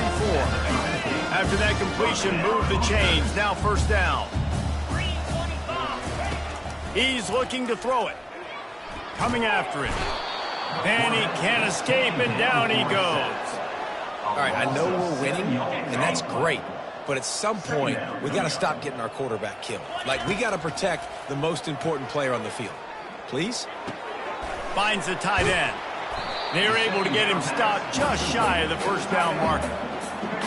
After that completion, move the chains. Now 1st down. He's looking to throw it. Coming after it. And he can't escape, and down he goes. All right, I know we're winning, and that's great. But at some point, we got to stop getting our quarterback killed. Like, we got to protect the most important player on the field. Please? Finds the tight end. They're able to get him stopped just shy of the 1st down marker.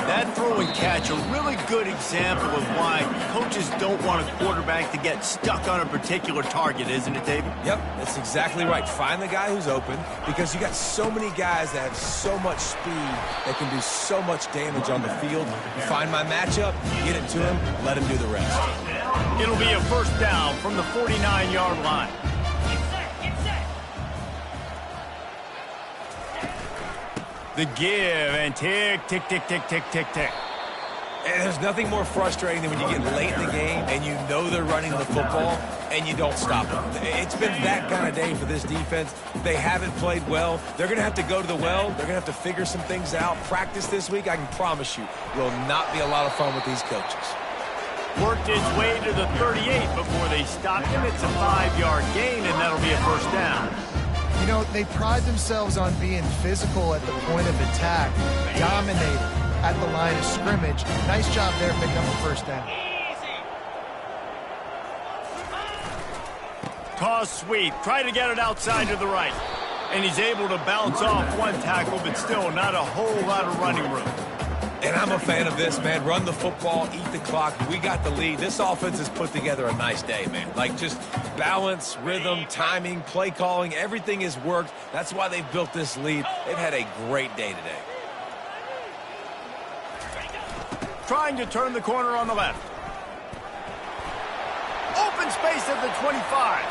That throw and catch, a really good example of why coaches don't want a quarterback to get stuck on a particular target, isn't it, David? Yep, that's exactly right. Find the guy who's open, because you got so many guys that have so much speed that can do so much damage on the field. Find my matchup, get it to him, let him do the rest. It'll be a 1st down from the 49-yard line. The give, and tick, tick, tick, tick, tick, tick, tick. And there's nothing more frustrating than when you get late in the game and you know they're running the football and you don't stop them. It's been that kind of day for this defense. They haven't played well. They're going to have to go to the well. They're going to have to figure some things out. Practice this week, I can promise you, will not be a lot of fun with these coaches. Worked his way to the 38 before they stopped him. It's a 5-yard gain, and that'll be a 1st down. You know, they pride themselves on being physical at the point of attack, dominating at the line of scrimmage. Nice job there picking up a 1st down. Toss sweep. Try to get it outside to the right. And he's able to bounce off one tackle, but still not a whole lot of running room. And I'm a fan of this, man. Run the football, eat the clock. We got the lead. This offense has put together a nice day, man. Like, just balance, rhythm, timing, play calling, everything has worked. That's why they've built this lead. They've had a great day today. Trying to turn the corner on the left. Open space at the 25.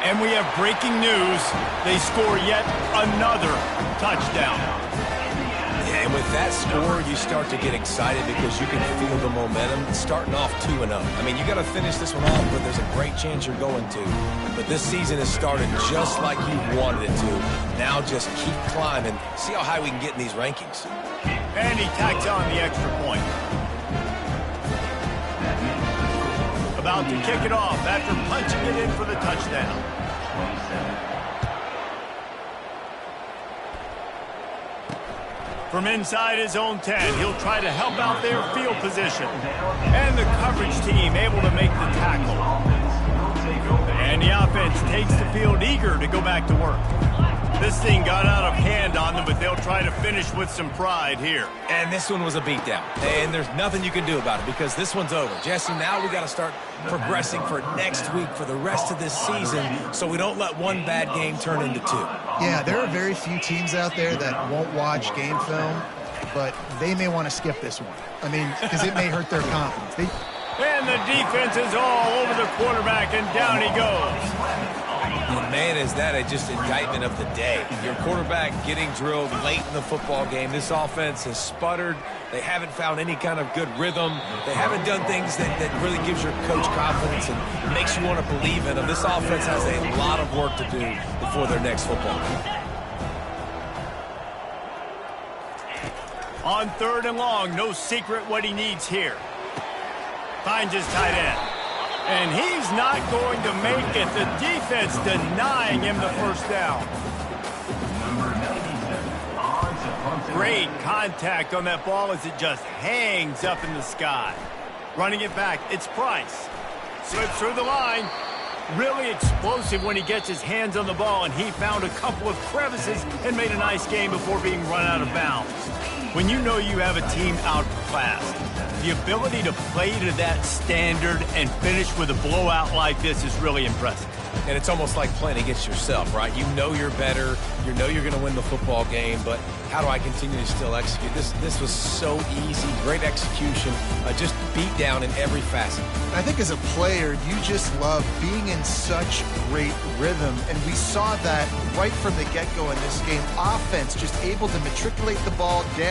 And we have breaking news. They score yet another touchdown. And with that score, you start to get excited because you can feel the momentum starting off 2-0. I mean, you got to finish this one off, but there's a great chance you're going to. But this season has started just like you wanted it to. Now just keep climbing. See how high we can get in these rankings. And he tacks on the extra point. About to kick it off after punching it in for the touchdown. From inside his own 10, he'll try to help out their field position. And the coverage team able to make the tackle. And the offense takes the field eager to go back to work. This thing got out of hand on them, but they'll try to finish with some pride here. And this one was a beatdown. And there's nothing you can do about it because this one's over. Jesse, now we got to start progressing for next week, for the rest of this season, so we don't let one bad game turn into 2. Yeah, there are very few teams out there that won't watch game film, but they may want to skip this one. I mean, because it may hurt their confidence. And the defense is all over the quarterback, and down he goes. And man, is that just indictment of the day. Your quarterback getting drilled late in the football game. This offense has sputtered. They haven't found any kind of good rhythm. They haven't done things that really gives your coach confidence and makes you want to believe in them. This offense has a lot of work to do before their next football game. On 3rd and long, no secret what he needs here. Finds his tight end. And he's not going to make it. The defense denying him the first down. Number 97, odds Hunter. Great contact on that ball as it just hangs up in the sky. Running it back, it's Price. Slips through the line. Really explosive when he gets his hands on the ball, and he found a couple of crevices and made a nice game before being run out of bounds. When you know you have a team outclassed, the ability to play to that standard and finish with a blowout like this is really impressive. And it's almost like playing against yourself, right? You know you're better. You know you're going to win the football game, but how do I continue to still execute? This was so easy. Great execution. Just beat down in every facet. I think as a player, you just love being in such great rhythm, and we saw that right from the get-go in this game. Offense just able to matriculate the ball down